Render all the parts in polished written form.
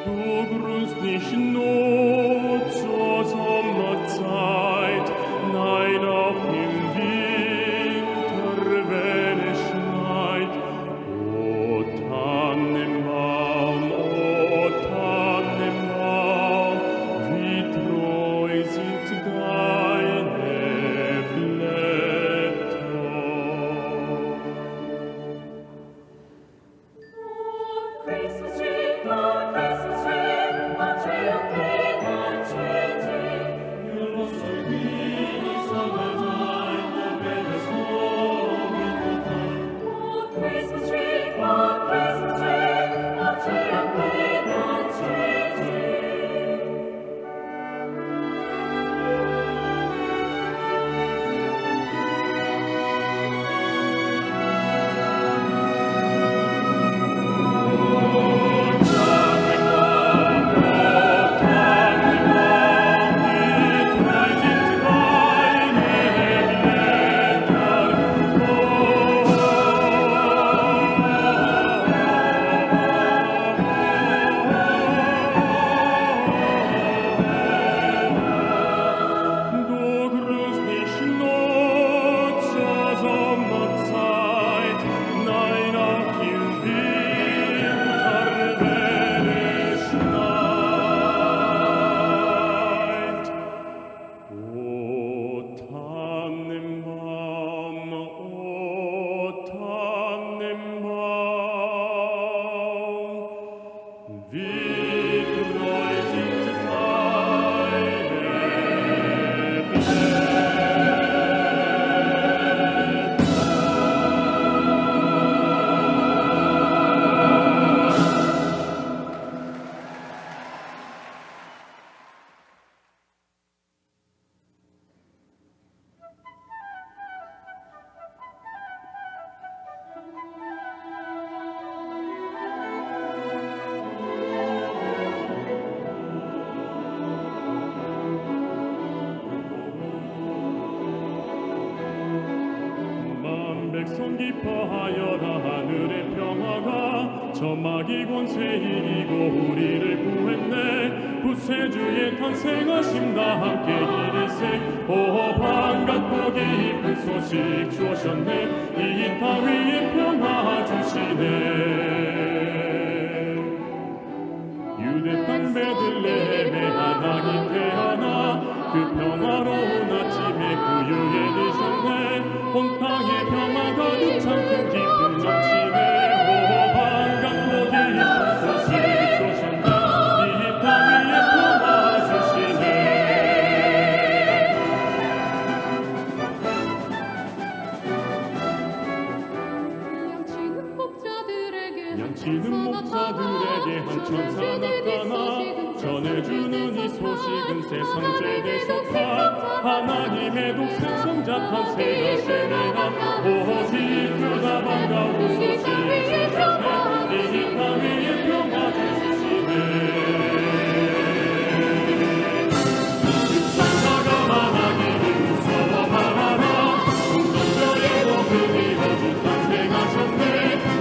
Du grüßt nicht Not zur Sommerzeit, nein, auch im Winter, wenn es schneit. O Tannenbaum, wie treu sind deine Blätter. Christmas tree, oh Christmas tree, a tree of green, a tree, tree. You must be summertime, the best winter time. Oh Christmas tree, oh Christmas tree, a tree of green, a tree, tree. Du grüßt nicht nur zur Sommerzeit, nein, auch im Winter, wenn es schneit. O Tannenbaum, wie treu sind deine Blätter. 백성 기뻐하여라 하늘의 평화가 저마기 권세 이기고 우리를 구했네 구세주의 탄생하심 다 함께 이르세 오 반갑고 기쁜 소식 주셨네 이 땅 위에 평화 주시네 유대 땅 베들레헴에 하나님 태어나 그 평화로운 아침에 구유에 드셨네 온 땅에 평화 가득 참 큰 기쁨 넘치네 오 반갑고 기쁜 소식 주셨네 이 땅 위에 평화 주시네 양치는 목자들에게 한 천사 나타나 전해주는 이 소식은 세상 제대 속한 하나님의 독생 성자 탄생하시리라 오직 그가 반가운 소식 주셨네 이 땅 위에 평화 주시네 그 천사가 말하기를 무서워 말하라 공동자의 복을 이뤄주 탄생하셨네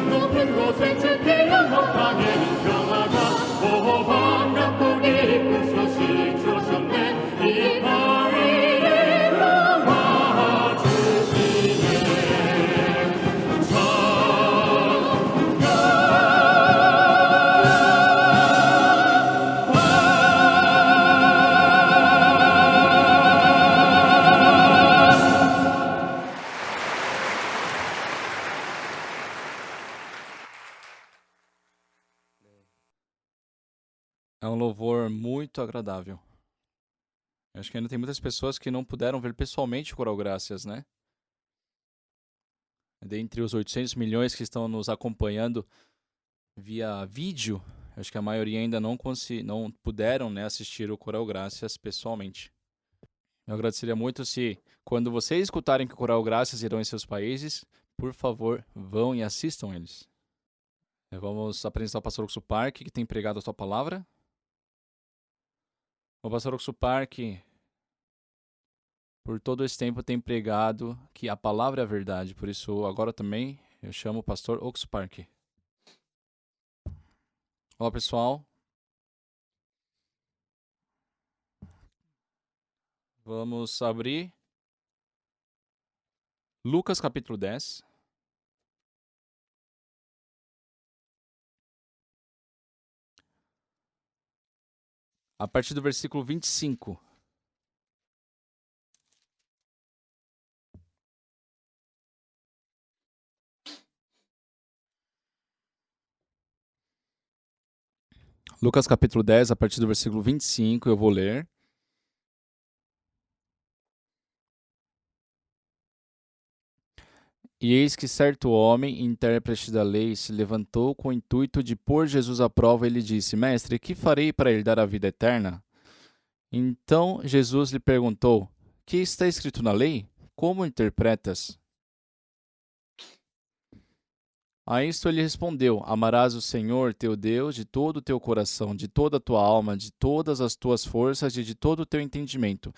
높은 곳에 주께 영광 땅에는 평화가 오 반갑고 기쁜 소식 주셨네 이 땅 위에 평화 주시네 É um louvor muito agradável. Eu acho que ainda tem muitas pessoas que não puderam ver pessoalmente o Coral Graças, né? Dentre os 800 milhões que estão nos acompanhando via vídeo, eu acho que a maioria ainda não puderam, né, assistir o Coral Graças pessoalmente. Eu agradeceria muito se, quando vocês escutarem que o Coral Graças irão em seus países, por favor, vão e assistam eles. Vamos apresentar o pastor Oxo Park, que tem pregado a tua palavra. O pastor Oxo Park, por todo esse tempo, tem pregado que a palavra é a verdade. Por isso, agora também, eu chamo o pastor Oxo Park. Olá, pessoal. Vamos abrir Lucas capítulo 10. A partir do versículo 25. Lucas capítulo 10, a partir do versículo 25, eu vou ler. E eis que certo homem, intérprete da lei, se levantou com o intuito de pôr Jesus à prova e lhe disse: Mestre, que farei para herdar a vida eterna? Então Jesus lhe perguntou: Que está escrito na lei? Como interpretas? A isto ele respondeu: Amarás o Senhor teu Deus de todo o teu coração, de toda a tua alma, de todas as tuas forças e de todo o teu entendimento,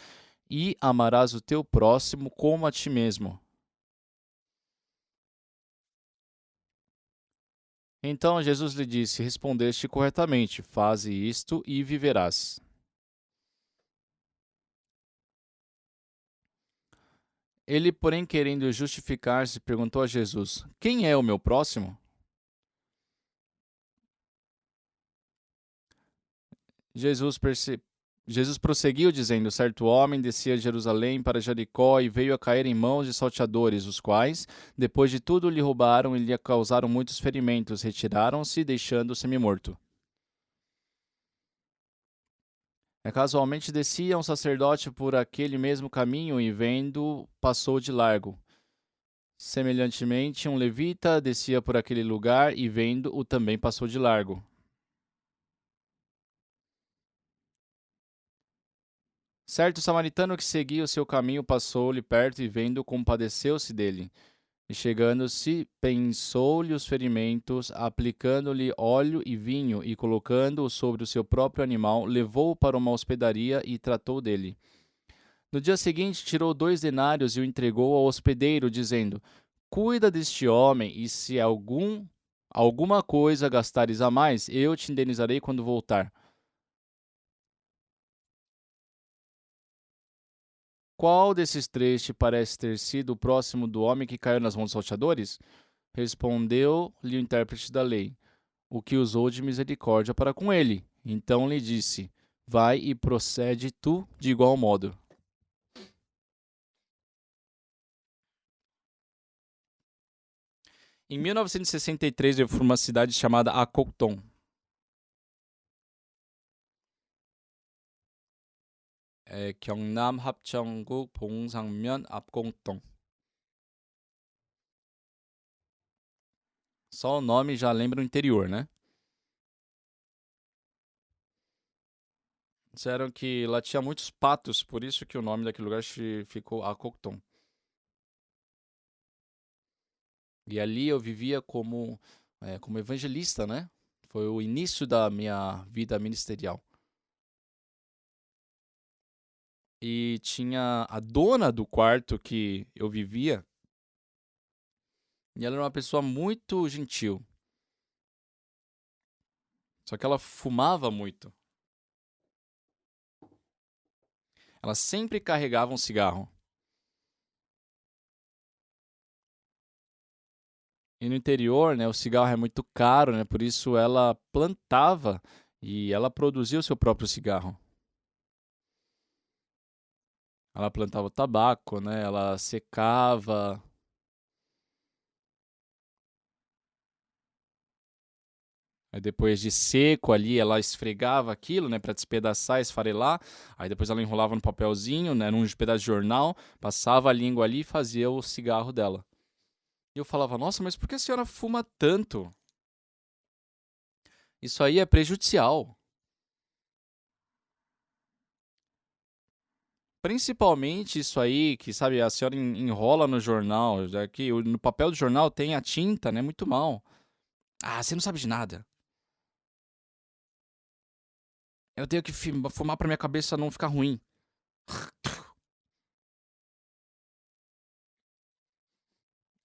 e amarás o teu próximo como a ti mesmo. Então Jesus lhe disse: Respondeste corretamente, faze isto e viverás. Ele, porém, querendo justificar-se, perguntou a Jesus: Quem é o meu próximo? Jesus prosseguiu, dizendo: Certo homem descia de Jerusalém para Jericó e veio a cair em mãos de salteadores, os quais, depois de tudo, lhe roubaram e lhe causaram muitos ferimentos, retiraram-se, deixando-o semi-morto. Casualmente descia um sacerdote por aquele mesmo caminho e, vendo, passou de largo. Semelhantemente, um levita descia por aquele lugar e, vendo-o, também passou de largo. Certo samaritano que seguia o seu caminho passou-lhe perto e, vendo, compadeceu-se dele. E chegando-se, pensou-lhe os ferimentos, aplicando-lhe óleo e vinho, e colocando-o sobre o seu próprio animal, levou-o para uma hospedaria e tratou dele. No dia seguinte, tirou 2 denários e o entregou ao hospedeiro, dizendo: Cuida deste homem, e se alguma coisa gastares a mais, eu te indenizarei quando voltar. Qual desses 3 te parece ter sido o próximo do homem que caiu nas mãos dos salteadores? Respondeu-lhe o intérprete da lei: O que usou de misericórdia para com ele. Então lhe disse: Vai e procede tu de igual modo. Em 1963, eu fui para uma cidade chamada Akokton. 경남 합천국 봉상면 압곡동. Só o nome já lembra o interior, né? Disseram que lá tinha muitos patos, por isso que o nome daquele lugar ficou Akokton. E ali eu vivia como evangelista, né? Foi o início da minha vida ministerial. E tinha a dona do quarto que eu vivia, e ela era uma pessoa muito gentil. Só que ela fumava muito. Ela sempre carregava um cigarro. E no interior, né, o cigarro é muito caro, né? Por isso ela plantava e ela produzia o seu próprio cigarro. Ela plantava o tabaco, né? Ela secava. Aí depois de seco ali, ela esfregava aquilo, né, para despedaçar, esfarelar. Aí depois ela enrolava no papelzinho, né, num pedaço de jornal, passava a língua ali e fazia o cigarro dela. E eu falava: Nossa, mas por que a senhora fuma tanto? Isso aí é prejudicial. Principalmente isso aí que, sabe, a senhora enrola no jornal, já que no papel do jornal tem a tinta, né? Muito mal. Ah, você não sabe de nada. Eu tenho que fumar pra minha cabeça não ficar ruim.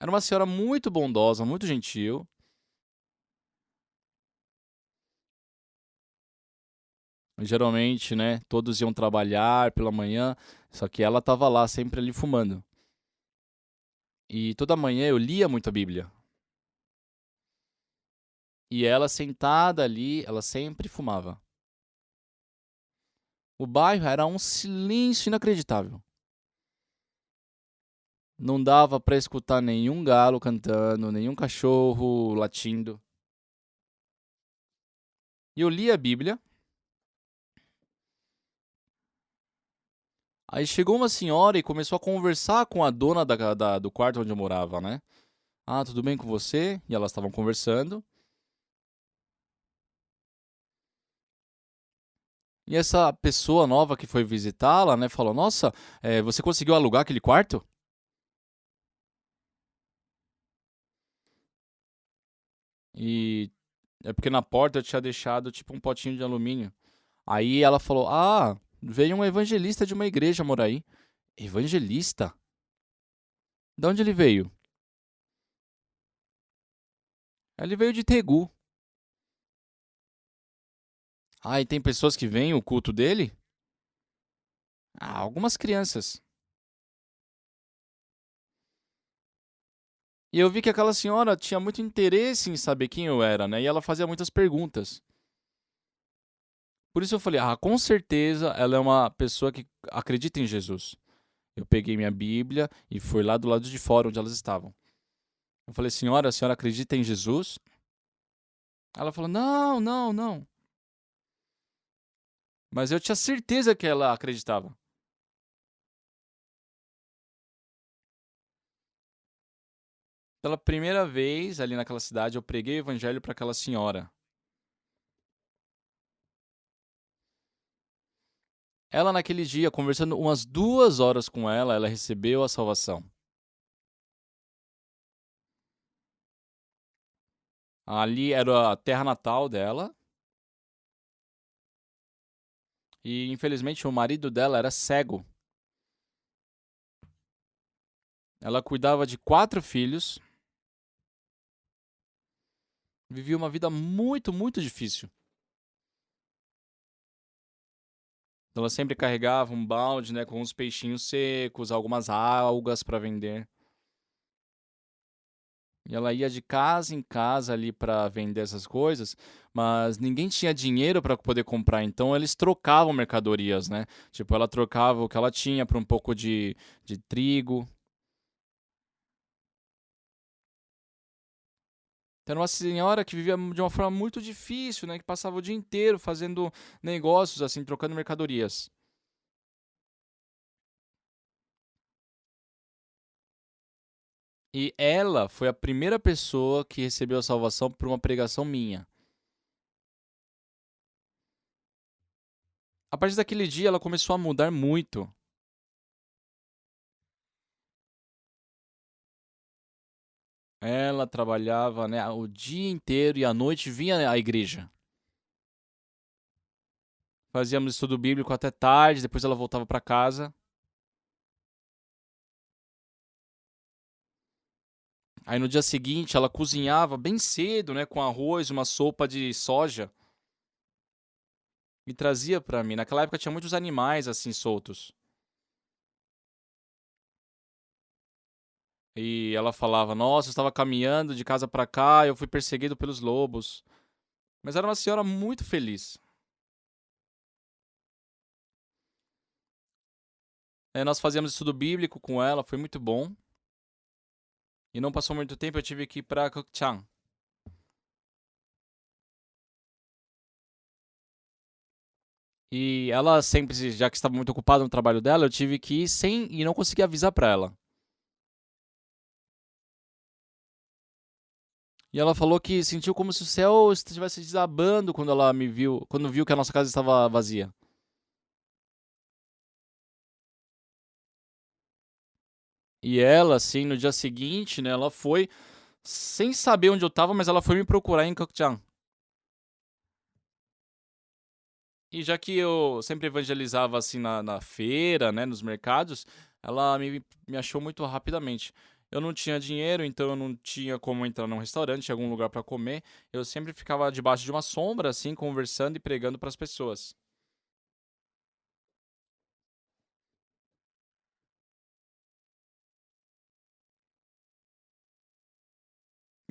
Era uma senhora muito bondosa, muito gentil. Geralmente, né, todos iam trabalhar pela manhã, só que ela estava lá sempre ali fumando. E toda manhã eu lia muito a Bíblia. E ela sentada ali, ela sempre fumava. O bairro era um silêncio inacreditável. Não dava para escutar nenhum galo cantando, nenhum cachorro latindo. E eu li a Bíblia. Aí chegou uma senhora e começou a conversar com a dona do quarto onde eu morava, né? Ah, tudo bem com você? E elas estavam conversando. E essa pessoa nova que foi visitá-la, né, falou: Nossa, você conseguiu alugar aquele quarto? E é porque na porta eu tinha deixado tipo um potinho de alumínio. Aí ela falou: Ah, veio um evangelista de uma igreja morar aí. Evangelista? De onde ele veio? Ele veio de Tegu. Ah, e tem pessoas que veem o culto dele? Ah, algumas crianças. E eu vi que aquela senhora tinha muito interesse em saber quem eu era, né? E ela fazia muitas perguntas. Por isso eu falei: Ah, com certeza ela é uma pessoa que acredita em Jesus. Eu peguei minha Bíblia e fui lá do lado de fora onde elas estavam. Eu falei: Senhora, a senhora acredita em Jesus? Ela falou: Não, não, não. Mas eu tinha certeza que ela acreditava. Pela primeira vez ali naquela cidade, eu preguei o evangelho para aquela senhora. Ela, naquele dia, conversando umas 2 horas com ela recebeu a salvação. Ali era a terra natal dela. E, infelizmente, o marido dela era cego. Ela cuidava de 4 filhos. Vivia uma vida muito, muito difícil. Ela sempre carregava um balde, né, com uns peixinhos secos, algumas algas para vender. E ela ia de casa em casa ali para vender essas coisas, mas ninguém tinha dinheiro para poder comprar, então eles trocavam mercadorias, né? Tipo, ela trocava o que ela tinha por um pouco de trigo. Então, era uma senhora que vivia de uma forma muito difícil, né? Que passava o dia inteiro fazendo negócios, assim, trocando mercadorias. E ela foi a primeira pessoa que recebeu a salvação por uma pregação minha. A partir daquele dia, ela começou a mudar muito. Ela trabalhava, né, o dia inteiro e à noite vinha à igreja. Fazíamos estudo bíblico até tarde, depois ela voltava para casa. Aí no dia seguinte ela cozinhava bem cedo, né, com arroz, uma sopa de soja e trazia para mim. Naquela época tinha muitos animais assim soltos. E ela falava: "Nossa, eu estava caminhando de casa para cá, eu fui perseguido pelos lobos". Mas era uma senhora muito feliz. Nós fazíamos estudo bíblico com ela, foi muito bom. E não passou muito tempo, eu tive que ir para Gukchang. E ela sempre, já que estava muito ocupada no trabalho dela, eu tive que ir sem e não consegui avisar para ela. E ela falou que sentiu como se o céu estivesse desabando quando ela me viu, quando viu que a nossa casa estava vazia. E ela, assim, no dia seguinte, né, ela foi sem saber onde eu estava, mas ela foi me procurar em Gukchang. E já que eu sempre evangelizava assim na feira, né, nos mercados, ela me achou muito rapidamente. Eu não tinha dinheiro, então eu não tinha como entrar num restaurante, algum lugar para comer. Eu sempre ficava debaixo de uma sombra, assim, conversando e pregando para as pessoas.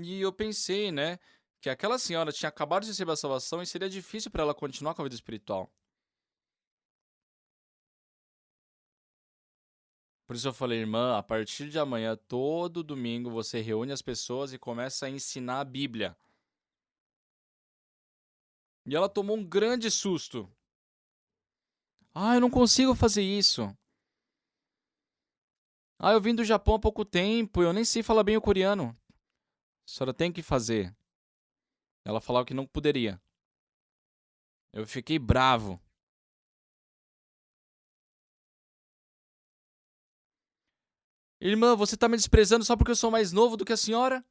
E eu pensei, né, que aquela senhora tinha acabado de receber a salvação e seria difícil para ela continuar com a vida espiritual. Por isso eu falei: "Irmã, a partir de amanhã, todo domingo, você reúne as pessoas e começa a ensinar a Bíblia". E ela tomou um grande susto. "Ah, eu não consigo fazer isso. Ah, eu vim do Japão há pouco tempo, eu nem sei falar bem o coreano". "A senhora tem que fazer". Ela falava que não poderia. Eu fiquei bravo. "Irmã, você tá me desprezando só porque eu sou mais novo do que a senhora?".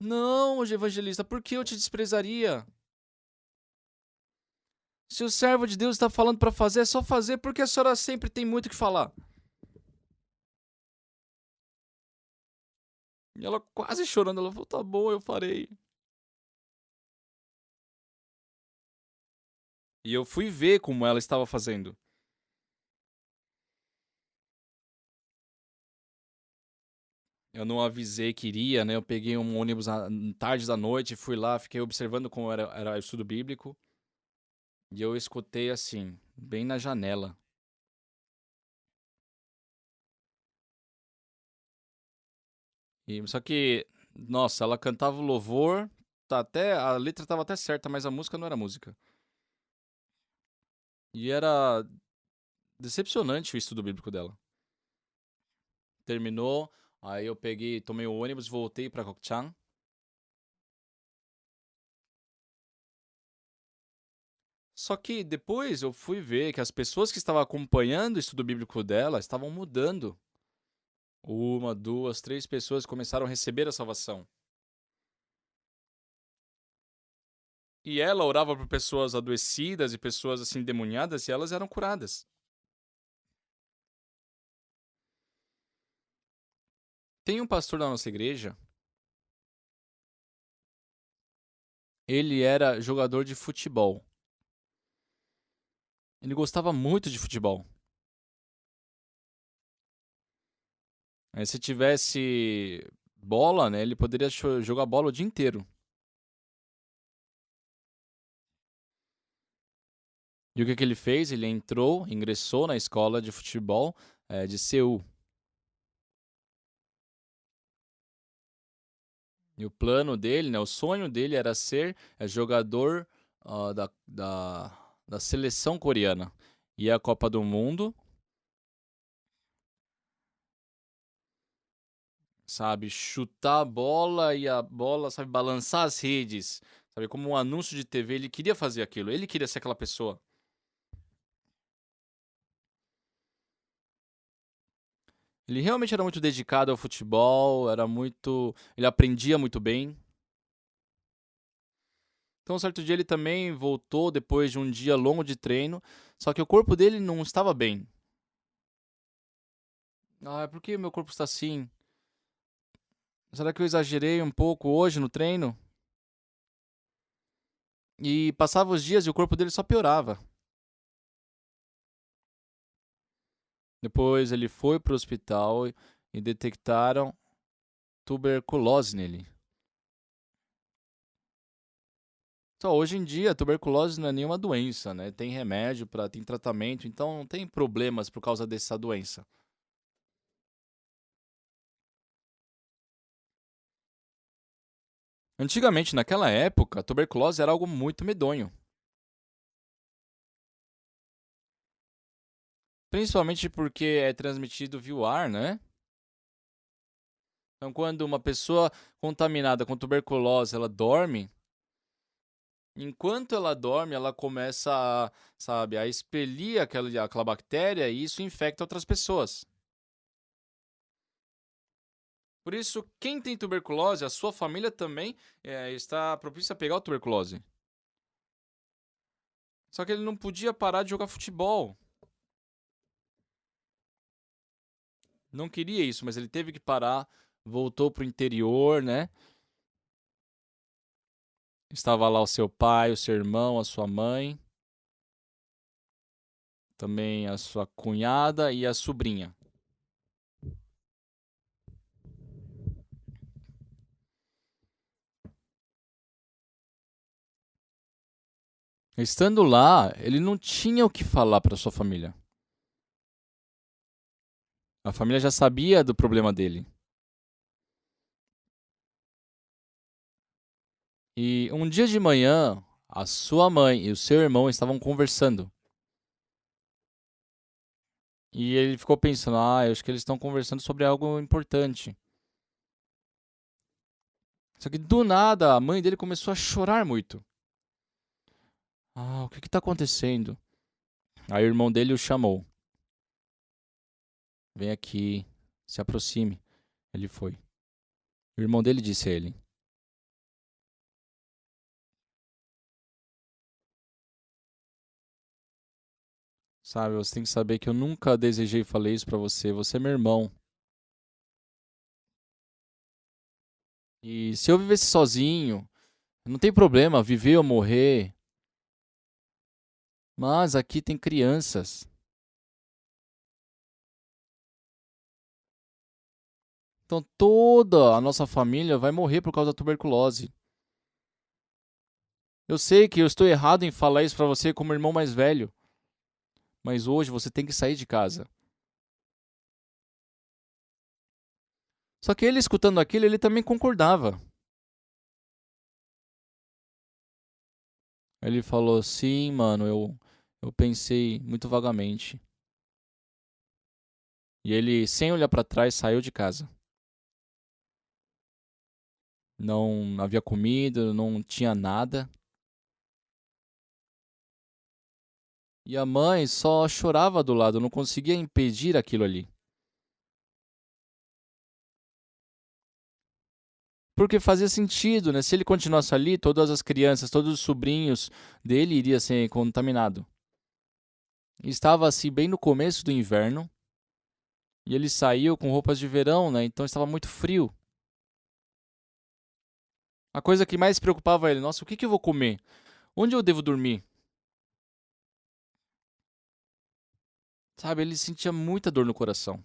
"Não, evangelista, por que eu te desprezaria? Se o servo de Deus está falando para fazer, é só fazer, porque a senhora sempre tem muito o que falar". E ela quase chorando, ela falou: "Tá bom, eu farei". E eu fui ver como ela estava fazendo. Eu não avisei que iria, né, eu peguei um ônibus tarde da noite, fui lá, fiquei observando como era o estudo bíblico, e eu escutei assim, bem na janela. Só que, nossa, ela cantava o louvor, a letra estava até certa, mas a música não era música. E era decepcionante o estudo bíblico dela. Terminou, aí eu peguei, tomei o ônibus, voltei pra Gokchang. Só que depois eu fui ver que as pessoas que estavam acompanhando o estudo bíblico dela estavam mudando. Uma, duas, três pessoas começaram a receber a salvação. E ela orava por pessoas adoecidas e pessoas assim endemoniadas e elas eram curadas. Tem um pastor da nossa igreja, ele era jogador de futebol. Ele gostava muito de futebol. Aí, se tivesse bola, né, ele poderia jogar bola o dia inteiro. E o que ele fez? Ele ingressou na escola de futebol de Seul. E o plano dele, né, o sonho dele era ser jogador da seleção coreana. E a Copa do Mundo, sabe, chutar a bola e a bola, sabe, balançar as redes. Sabe, como um anúncio de TV, ele queria fazer aquilo, ele queria ser aquela pessoa. Ele realmente era muito dedicado ao futebol, ele aprendia muito bem. Então, um certo dia ele também voltou depois de um dia longo de treino, só que o corpo dele não estava bem. "Ah, por que meu corpo está assim? Será que eu exagerei um pouco hoje no treino?". E passava os dias e o corpo dele só piorava. Depois ele foi para o hospital e detectaram tuberculose nele. Só hoje em dia, a tuberculose não é nenhuma doença, né? Tem remédio, tem tratamento, então não tem problemas por causa dessa doença. Antigamente, naquela época, a tuberculose era algo muito medonho. Principalmente porque é transmitido via ar, né? Então, quando uma pessoa contaminada com tuberculose, ela dorme, enquanto ela dorme, ela começa a, sabe, a expelir aquela bactéria e isso infecta outras pessoas. Por isso, quem tem tuberculose, a sua família também está propícia a pegar a tuberculose. Só que ele não podia parar de jogar futebol. Não queria isso, mas ele teve que parar, voltou pro interior, né? Estava lá o seu pai, o seu irmão, a sua mãe, também a sua cunhada e a sobrinha. Estando lá, ele não tinha o que falar para sua família. A família já sabia do problema dele. E um dia de manhã, a sua mãe e o seu irmão estavam conversando. E ele ficou pensando: eu acho que eles estão conversando sobre algo importante. Só que do nada, a mãe dele começou a chorar muito. O que está acontecendo? Aí o irmão dele o chamou. Vem aqui, se aproxime. Ele foi. O irmão dele disse a ele: Sabe, você tem que saber que eu nunca desejei falar isso pra você. Você é meu irmão. E se eu vivesse sozinho, não tem problema, viver ou morrer. Mas aqui tem crianças. Então toda a nossa família vai morrer por causa da tuberculose. Eu sei que eu estou errado em falar isso pra você como irmão mais velho. Mas hoje você tem que sair de casa. Só que ele escutando aquilo, ele também concordava. Ele falou: Sim, mano, eu pensei muito vagamente. E ele, sem olhar pra trás, saiu de casa. Não havia comida, não tinha nada. E a mãe só chorava do lado, não conseguia impedir aquilo ali. Porque fazia sentido, né? Se ele continuasse ali, todas as crianças, todos os sobrinhos dele iriam ser contaminados. Estava assim bem no começo do inverno. E ele saiu com roupas de verão, né? Então estava muito frio. A coisa que mais preocupava ele: nossa, o que eu vou comer? Onde eu devo dormir? Sabe, ele sentia muita dor no coração.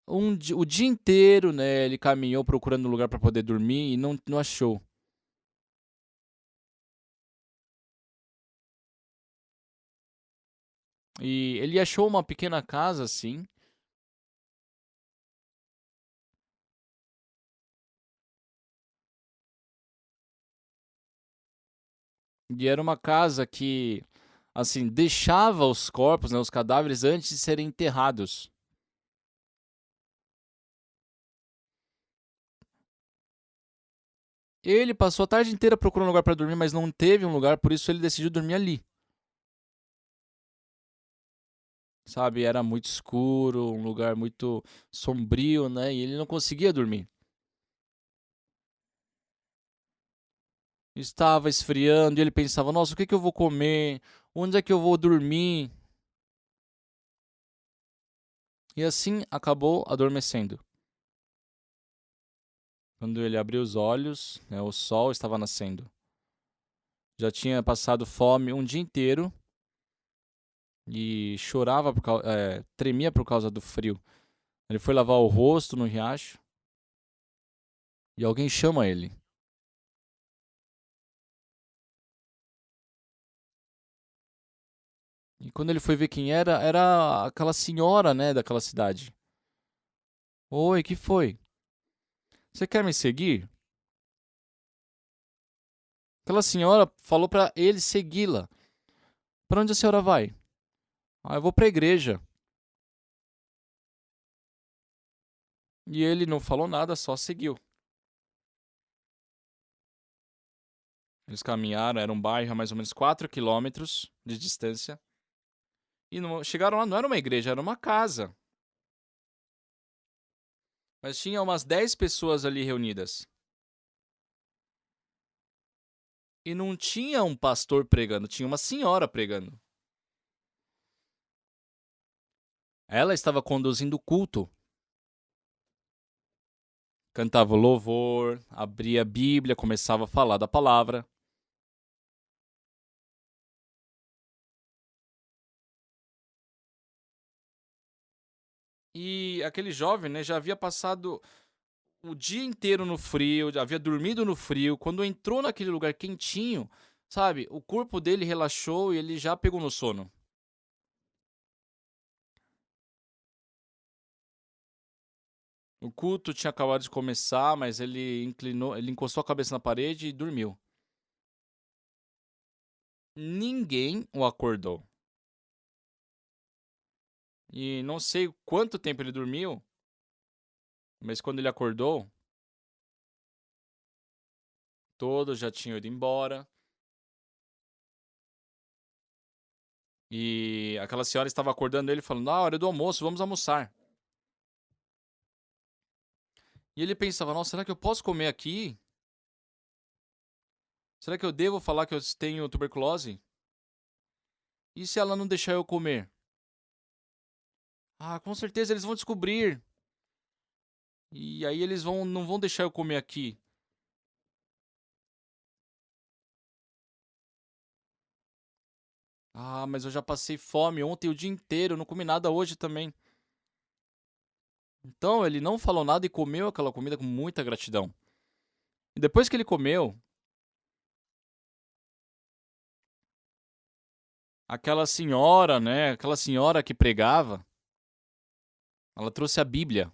O dia inteiro, né, ele caminhou procurando um lugar para poder dormir e não achou. E ele achou uma pequena casa assim. E era uma casa que, assim, deixava os corpos, né, os cadáveres antes de serem enterrados. Ele passou a tarde inteira procurando um lugar para dormir, mas não teve um lugar, por isso ele decidiu dormir ali. Sabe, era muito escuro, um lugar muito sombrio, né? E ele não conseguia dormir. Estava esfriando e ele pensava: nossa, o que eu vou comer? Onde é que eu vou dormir? E assim acabou adormecendo. Quando ele abriu os olhos, né, o sol estava nascendo. Já tinha passado fome um dia inteiro e chorava, tremia por causa do frio. Ele foi lavar o rosto no riacho e alguém chama ele. E quando ele foi ver quem era, era aquela senhora, né, daquela cidade. Oi, que foi? Você quer me seguir? Aquela senhora falou para ele segui-la. Para onde a senhora vai? Eu vou para a igreja. E ele não falou nada, só seguiu. Eles caminharam, era um bairro a mais ou menos 4 quilômetros de distância. E chegaram lá, não era uma igreja, era uma casa. Mas tinha umas 10 pessoas ali reunidas. E não tinha um pastor pregando, tinha uma senhora pregando. Ela estava conduzindo o culto. Cantava o louvor, abria a Bíblia, começava a falar da palavra. E aquele jovem, né, já havia passado o dia inteiro no frio, havia dormido no frio. Quando entrou naquele lugar quentinho, sabe, o corpo dele relaxou e ele já pegou no sono. O culto tinha acabado de começar, mas ele encostou a cabeça na parede e dormiu. Ninguém o acordou. E não sei quanto tempo ele dormiu, mas quando ele acordou, todos já tinham ido embora. E aquela senhora estava acordando ele falando: "Ah, hora do almoço, vamos almoçar." E ele pensava: "Nossa, será que eu posso comer aqui? Será que eu devo falar que eu tenho tuberculose? E se ela não deixar eu comer? Ah, com certeza eles vão descobrir. E aí eles não vão deixar eu comer aqui." Ah, mas eu já passei fome ontem o dia inteiro, não comi nada hoje também. Então ele não falou nada e comeu aquela comida com muita gratidão. E depois que ele comeu, aquela senhora, né, aquela senhora que pregava, ela trouxe a Bíblia.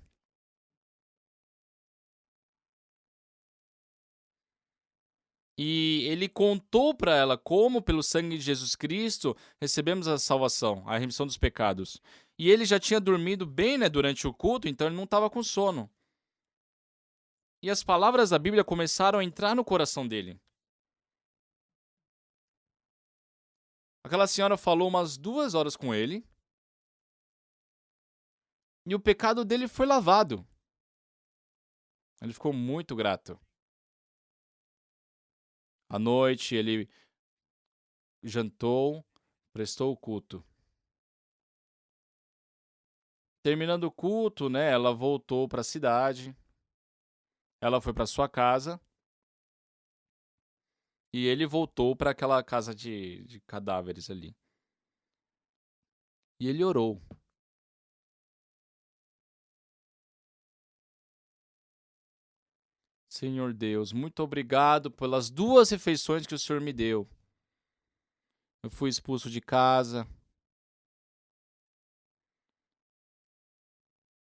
E ele contou para ela como, pelo sangue de Jesus Cristo, recebemos a salvação, a remissão dos pecados. E ele já tinha dormido bem, né, durante o culto, então ele não estava com sono. E as palavras da Bíblia começaram a entrar no coração dele. Aquela senhora falou umas 2 horas com ele. E o pecado dele foi lavado. Ele ficou muito grato. À noite ele jantou, prestou o culto. Terminando o culto, né, ela voltou para a cidade. Ela foi para sua casa. E ele voltou para aquela casa de cadáveres ali. E ele orou. Senhor Deus, muito obrigado pelas 2 refeições que o Senhor me deu. Eu fui expulso de casa,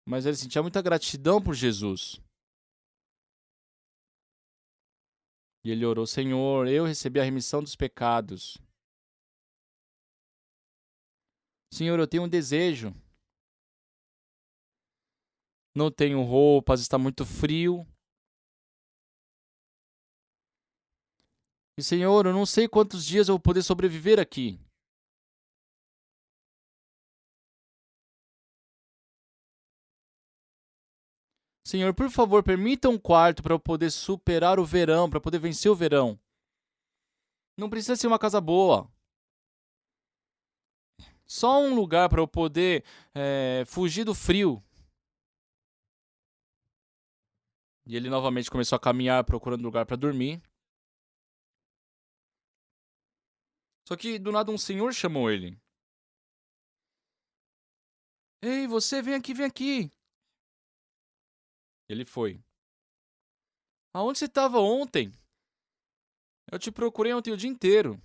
mas ele sentia muita gratidão por Jesus. E ele orou: Senhor, eu recebi a remissão dos pecados. Senhor, eu tenho um desejo. Não tenho roupas, está muito frio. E, Senhor, eu não sei quantos dias eu vou poder sobreviver aqui. Senhor, por favor, permita um quarto para eu poder superar o verão, para poder vencer o verão. Não precisa ser uma casa boa. Só um lugar para eu poder fugir do frio. E ele novamente começou a caminhar procurando lugar para dormir. Só que do nada um senhor chamou ele. Ei, você, vem aqui, vem aqui. Ele foi. Aonde você estava ontem? Eu te procurei ontem o dia inteiro.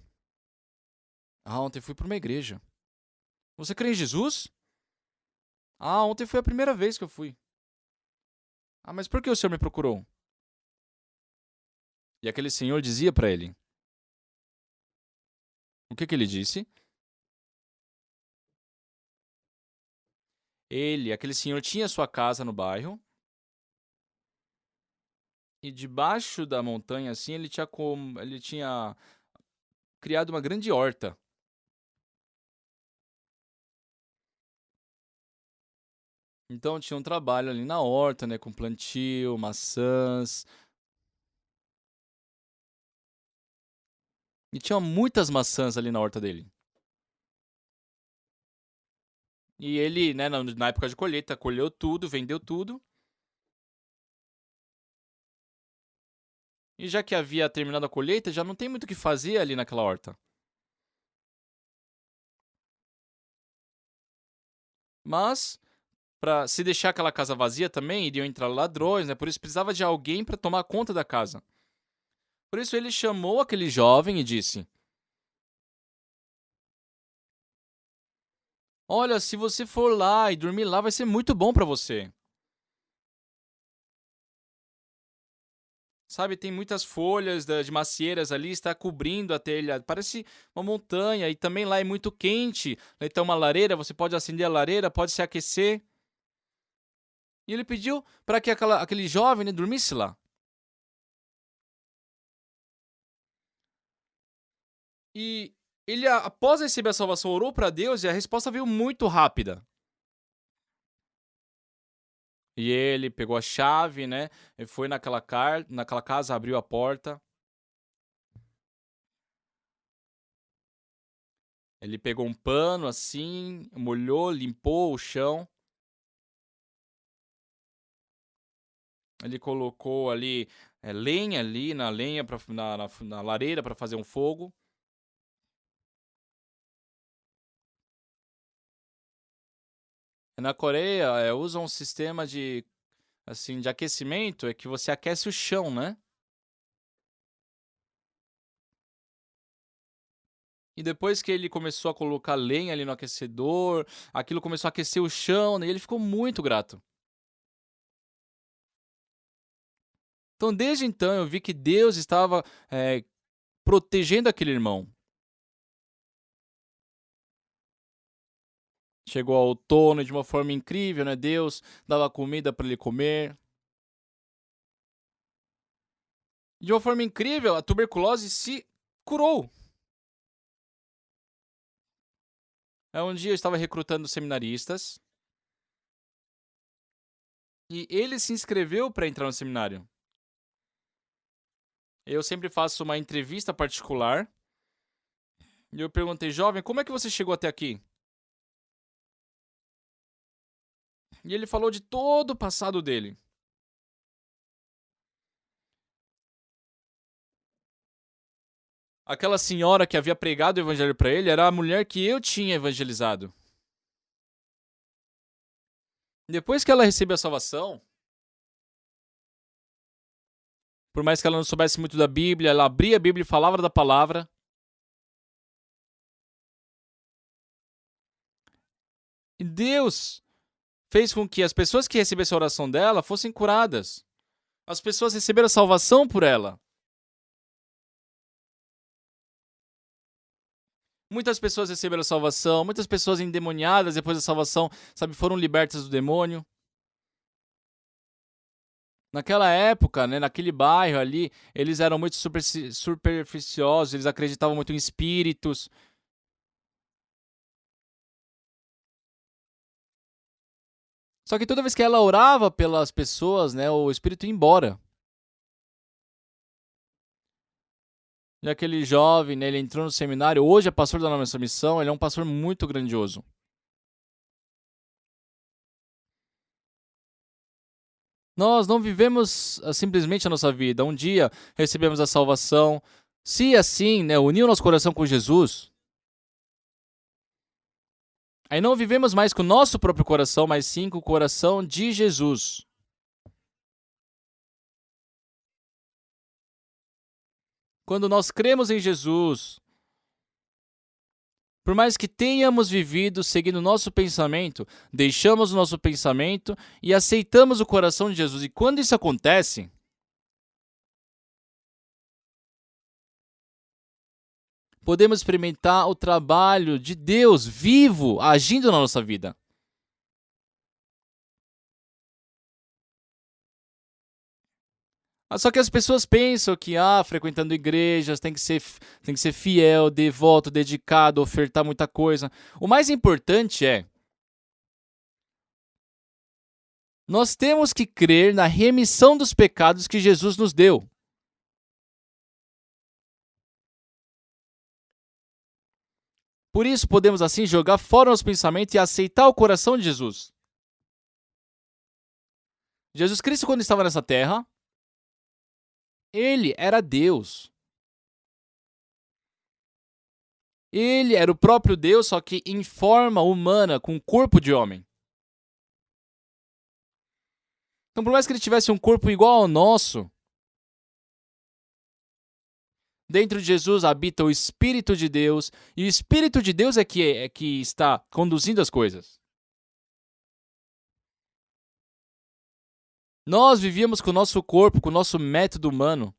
Ah, ontem fui para uma igreja. Você crê em Jesus? Ah, ontem foi a primeira vez que eu fui. Ah, mas por que o senhor me procurou? E aquele senhor dizia para ele. O que ele disse? Aquele senhor, tinha sua casa no bairro. E debaixo da montanha, assim, ele tinha criado uma grande horta. Então tinha um trabalho ali na horta, né, com plantio, maçãs. E tinha muitas maçãs ali na horta dele. E ele, né, na época de colheita, colheu tudo, vendeu tudo. E já que havia terminado a colheita, já não tem muito o que fazer ali naquela horta. Mas, Se deixar aquela casa vazia também, iriam entrar ladrões, né? Por isso precisava de alguém para tomar conta da casa. Por isso ele chamou aquele jovem e disse: Olha, se você for lá e dormir lá, vai ser muito bom para você. Sabe, tem muitas folhas de macieiras ali, está cobrindo a telha. Parece uma montanha e também lá é muito quente. Então uma lareira, você pode acender a lareira, pode se aquecer. E ele pediu para que aquele jovem, né, dormisse lá. E ele, após receber a salvação, orou para Deus e a resposta veio muito rápida. E ele pegou a chave, né? E foi naquela casa, abriu a porta. Ele pegou um pano assim, molhou, limpou o chão. Ele colocou ali lenha ali na lenha na lareira para fazer um fogo. Na Coreia, usam um sistema de aquecimento, é que você aquece o chão, né? E depois que ele começou a colocar lenha ali no aquecedor, aquilo começou a aquecer o chão, né? E ele ficou muito grato. Então, desde então, eu vi que Deus estava protegendo aquele irmão. Chegou ao outono de uma forma incrível, né? Deus dava comida para ele comer. De uma forma incrível, a tuberculose se curou. Um dia eu estava recrutando seminaristas. E ele se inscreveu para entrar no seminário. Eu sempre faço uma entrevista particular. E eu perguntei, jovem, como é que você chegou até aqui? E ele falou de todo o passado dele. Aquela senhora que havia pregado o evangelho para ele era a mulher que eu tinha evangelizado. Depois que ela recebeu a salvação, por mais que ela não soubesse muito da Bíblia, ela abria a Bíblia e falava da palavra. E Deus fez com que as pessoas que recebessem a oração dela fossem curadas. As pessoas receberam a salvação por ela. Muitas pessoas receberam a salvação, muitas pessoas endemoniadas depois da salvação, foram libertas do demônio. Naquela época, né, naquele bairro ali, eles eram muito superficiosos, eles acreditavam muito em espíritos. Só que toda vez que ela orava pelas pessoas, né, o espírito ia embora. E aquele jovem, né, ele entrou no seminário, hoje é pastor da nossa missão, ele é um pastor muito grandioso. Nós não vivemos simplesmente a nossa vida. Um dia recebemos a salvação. Se assim, né, unir o nosso coração com Jesus, aí não vivemos mais com o nosso próprio coração, mas sim com o coração de Jesus. Quando nós cremos em Jesus, por mais que tenhamos vivido seguindo o nosso pensamento, deixamos o nosso pensamento e aceitamos o coração de Jesus. E quando isso acontece, podemos experimentar o trabalho de Deus vivo agindo na nossa vida. Só que as pessoas pensam que frequentando igrejas tem que ser fiel, devoto, dedicado, ofertar muita coisa. O mais importante é nós temos que crer na remissão dos pecados que Jesus nos deu. Por isso podemos assim jogar fora os pensamentos e aceitar o coração de Jesus. Jesus Cristo, quando estava nessa terra, ele era Deus. Ele era o próprio Deus, só que em forma humana, com corpo de homem. Então, por mais que ele tivesse um corpo igual ao nosso, dentro de Jesus habita o Espírito de Deus, e o Espírito de Deus é que está conduzindo as coisas. Nós vivíamos com o nosso corpo, com o nosso método humano.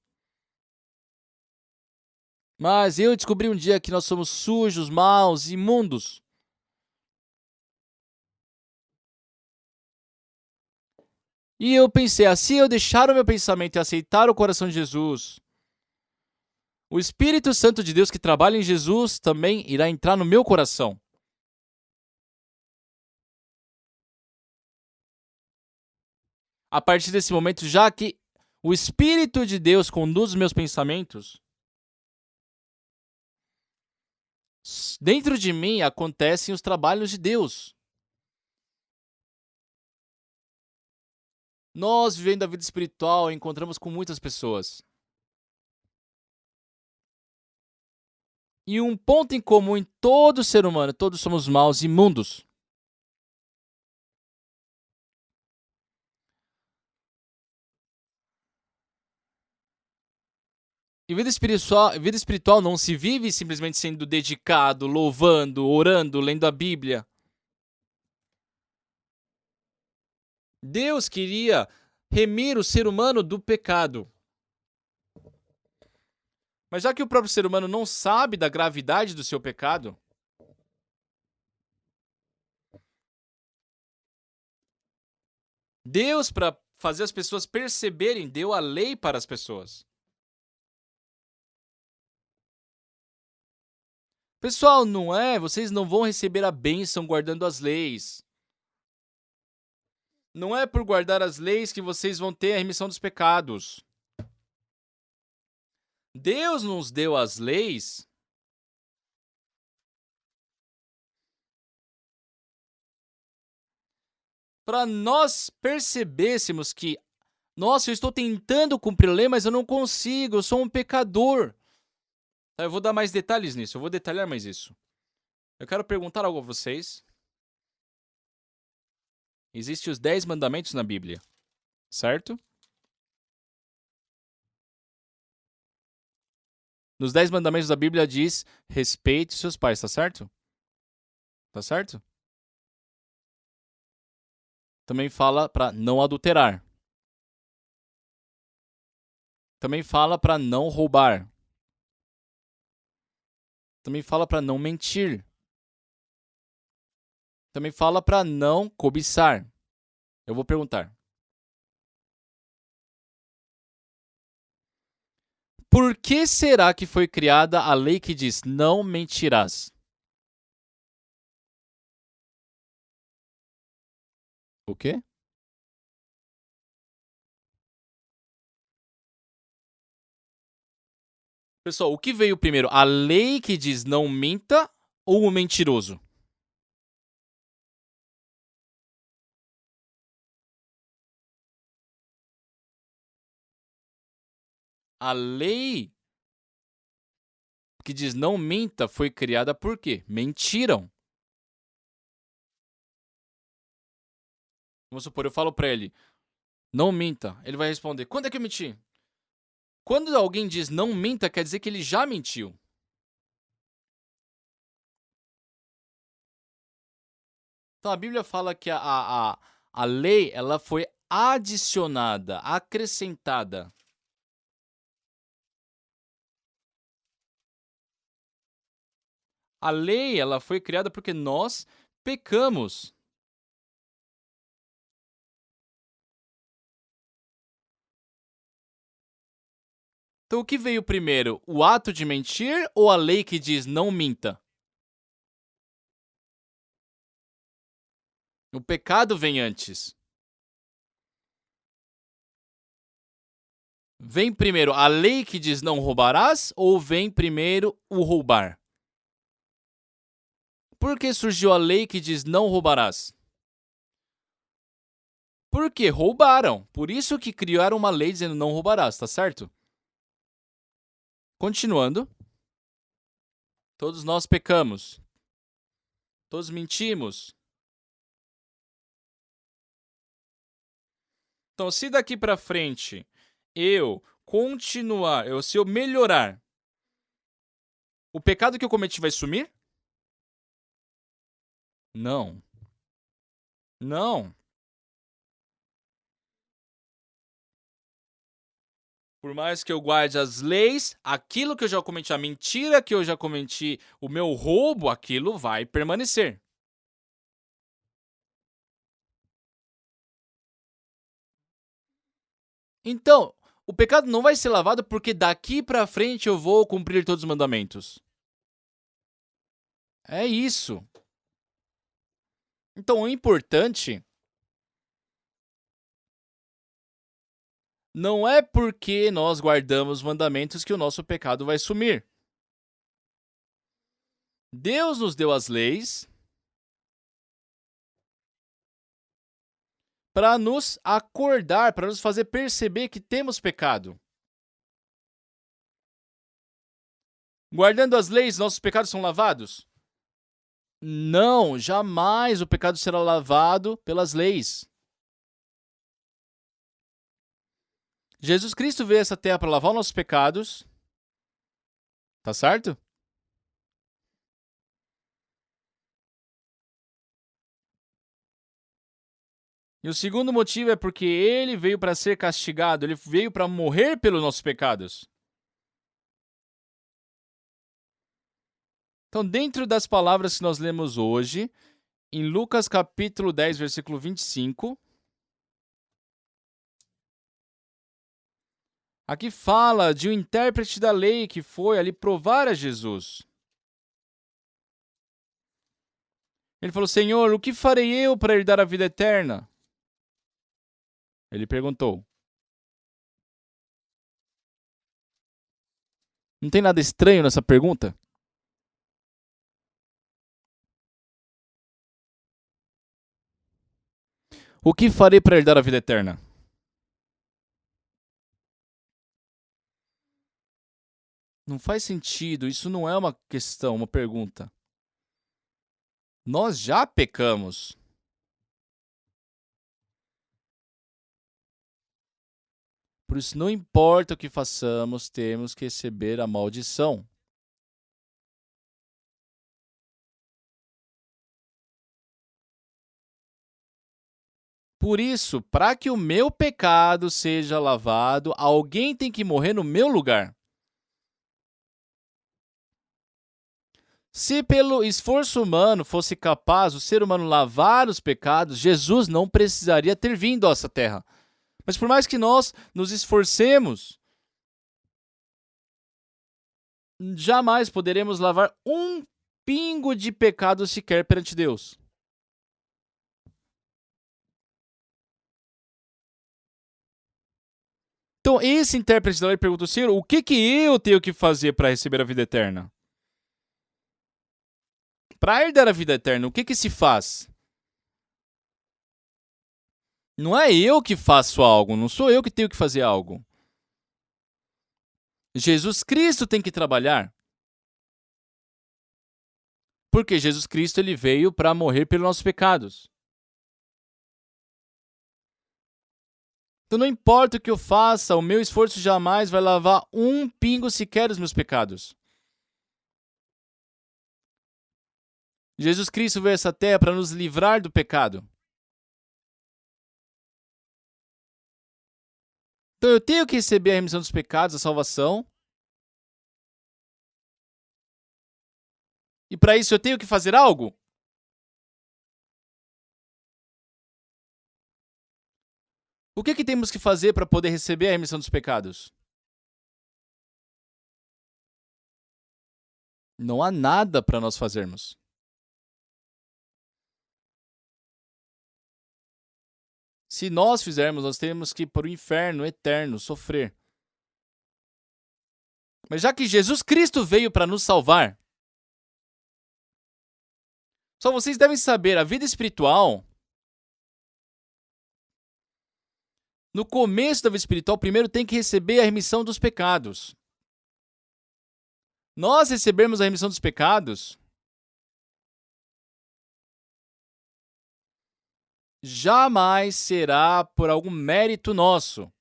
Mas eu descobri um dia que nós somos sujos, maus, imundos. E eu pensei, assim eu deixar o meu pensamento e aceitar o coração de Jesus, o Espírito Santo de Deus que trabalha em Jesus também irá entrar no meu coração. A partir desse momento, já que o Espírito de Deus conduz os meus pensamentos, dentro de mim acontecem os trabalhos de Deus. Nós, vivendo a vida espiritual, encontramos com muitas pessoas. E um ponto em comum em todo ser humano, todos somos maus e imundos. E vida espiritual não se vive simplesmente sendo dedicado, louvando, orando, lendo a Bíblia. Deus queria remir o ser humano do pecado. Mas já que o próprio ser humano não sabe da gravidade do seu pecado, Deus, para fazer as pessoas perceberem, deu a lei para as pessoas. Pessoal, não é? Vocês não vão receber a bênção guardando as leis. Não é por guardar as leis que vocês vão ter a remissão dos pecados. Deus nos deu as leis para nós percebêssemos que, nossa, eu estou tentando cumprir a lei, mas eu não consigo, eu sou um pecador. Eu vou dar mais detalhes nisso, eu vou detalhar mais isso. Eu quero perguntar algo a vocês. Existem os 10 mandamentos na Bíblia, certo? Nos 10 mandamentos da Bíblia diz, respeite seus pais, tá certo? Tá certo? Também fala para não adulterar. Também fala para não roubar. Também fala para não mentir. Também fala para não cobiçar. Eu vou perguntar. Por que será que foi criada a lei que diz não mentirás? O quê? Pessoal, o que veio primeiro? A lei que diz não minta ou o mentiroso? A lei que diz não minta foi criada por quê? Mentiram. Vamos supor, eu falo pra ele, não minta. Ele vai responder, quando é que eu menti? Quando alguém diz não minta, quer dizer que ele já mentiu. Então a Bíblia fala que a lei ela foi adicionada, acrescentada. A lei ela foi criada porque nós pecamos. Então o que veio primeiro? O ato de mentir ou a lei que diz não minta? O pecado vem antes. Vem primeiro a lei que diz não roubarás ou vem primeiro o roubar? Por que surgiu a lei que diz não roubarás? Porque roubaram. Por isso que criaram uma lei dizendo não roubarás, tá certo? Continuando. Todos nós pecamos. Todos mentimos. Então, se daqui para frente eu continuar, se eu melhorar, o pecado que eu cometi vai sumir? Não. Não. Por mais que eu guarde as leis, aquilo que eu já cometi, a mentira que eu já cometi, o meu roubo, aquilo vai permanecer. Então, o pecado não vai ser lavado porque daqui para frente eu vou cumprir todos os mandamentos. É isso. Então, o importante não é porque nós guardamos mandamentos que o nosso pecado vai sumir. Deus nos deu as leis para nos acordar, para nos fazer perceber que temos pecado. Guardando as leis, nossos pecados são lavados? Não, jamais o pecado será lavado pelas leis. Jesus Cristo veio a essa terra para lavar os nossos pecados. Tá certo? E o segundo motivo é porque ele veio para ser castigado, ele veio para morrer pelos nossos pecados. Então, dentro das palavras que nós lemos hoje, em Lucas capítulo 10, versículo 25, aqui fala de um intérprete da lei que foi ali provar a Jesus. Ele falou: Senhor, o que farei eu para herdar a vida eterna? Ele perguntou. Não tem nada estranho nessa pergunta? O que farei para herdar a vida eterna? Não faz sentido, isso não é uma questão, uma pergunta. Nós já pecamos. Por isso, não importa o que façamos, temos que receber a maldição. Por isso, para que o meu pecado seja lavado, alguém tem que morrer no meu lugar. Se pelo esforço humano fosse capaz o ser humano lavar os pecados, Jesus não precisaria ter vindo a essa terra. Mas por mais que nós nos esforcemos, jamais poderemos lavar um pingo de pecado sequer perante Deus. Então, esse intérprete da lei perguntou: Senhor, o que eu tenho que fazer para receber a vida eterna? Para herdar a vida eterna, o que se faz? Não é eu que faço algo, não sou eu que tenho que fazer algo. Jesus Cristo tem que trabalhar. Porque Jesus Cristo ele veio para morrer pelos nossos pecados. Então não importa o que eu faça, o meu esforço jamais vai lavar um pingo sequer dos meus pecados. Jesus Cristo veio a essa terra para nos livrar do pecado. Então eu tenho que receber a remissão dos pecados, a salvação. E para isso eu tenho que fazer algo? O que temos que fazer para poder receber a remissão dos pecados? Não há nada para nós fazermos. Se nós fizermos, nós temos que ir para o inferno eterno, sofrer. Mas já que Jesus Cristo veio para nos salvar, só vocês devem saber, a vida espiritual, no começo da vida espiritual, primeiro tem que receber a remissão dos pecados. Nós recebemos a remissão dos pecados, jamais será por algum mérito nosso.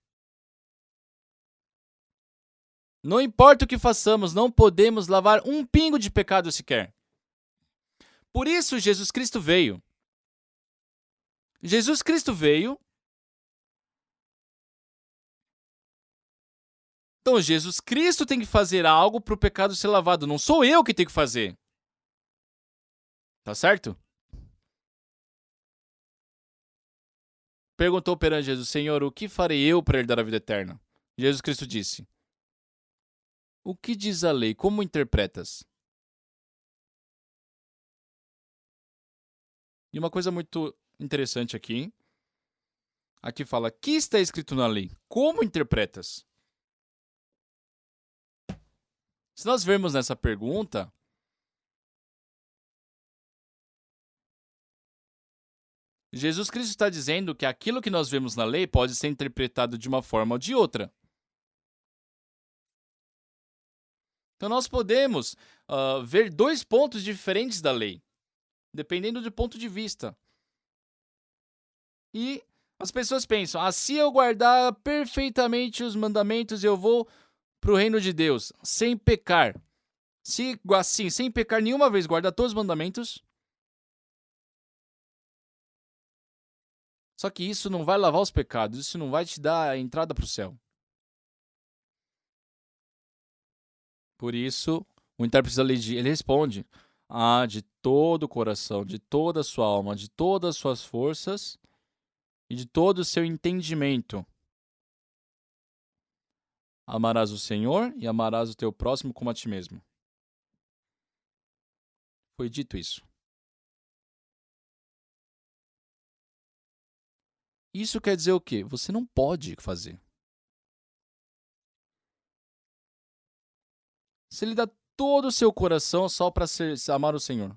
Não importa o que façamos, não podemos lavar um pingo de pecado sequer. Por isso Jesus Cristo veio. Jesus Cristo veio. Então Jesus Cristo tem que fazer algo para o pecado ser lavado. Não sou eu que tenho que fazer. Tá certo? Perguntou perante Jesus: Senhor, o que farei eu para herdar a vida eterna? Jesus Cristo disse: O que diz a lei? Como interpretas? E uma coisa muito interessante aqui. Aqui fala: que está escrito na lei? Como interpretas? Se nós vermos nessa pergunta, Jesus Cristo está dizendo que aquilo que nós vemos na lei pode ser interpretado de uma forma ou de outra. Então nós podemos ver dois pontos diferentes da lei, dependendo do ponto de vista. E as pessoas pensam: se eu guardar perfeitamente os mandamentos, eu vou para o reino de Deus, sem pecar. Se assim, sem pecar nenhuma vez, guardar todos os mandamentos. Só que isso não vai lavar os pecados, isso não vai te dar a entrada para o céu. Por isso, o intérprete da lei, ele responde: de todo o coração, de toda a sua alma, de todas as suas forças e de todo o seu entendimento. Amarás o Senhor e amarás o teu próximo como a ti mesmo. Foi dito isso. Isso quer dizer o quê? Você não pode fazer. Se ele dá todo o seu coração só para amar o Senhor,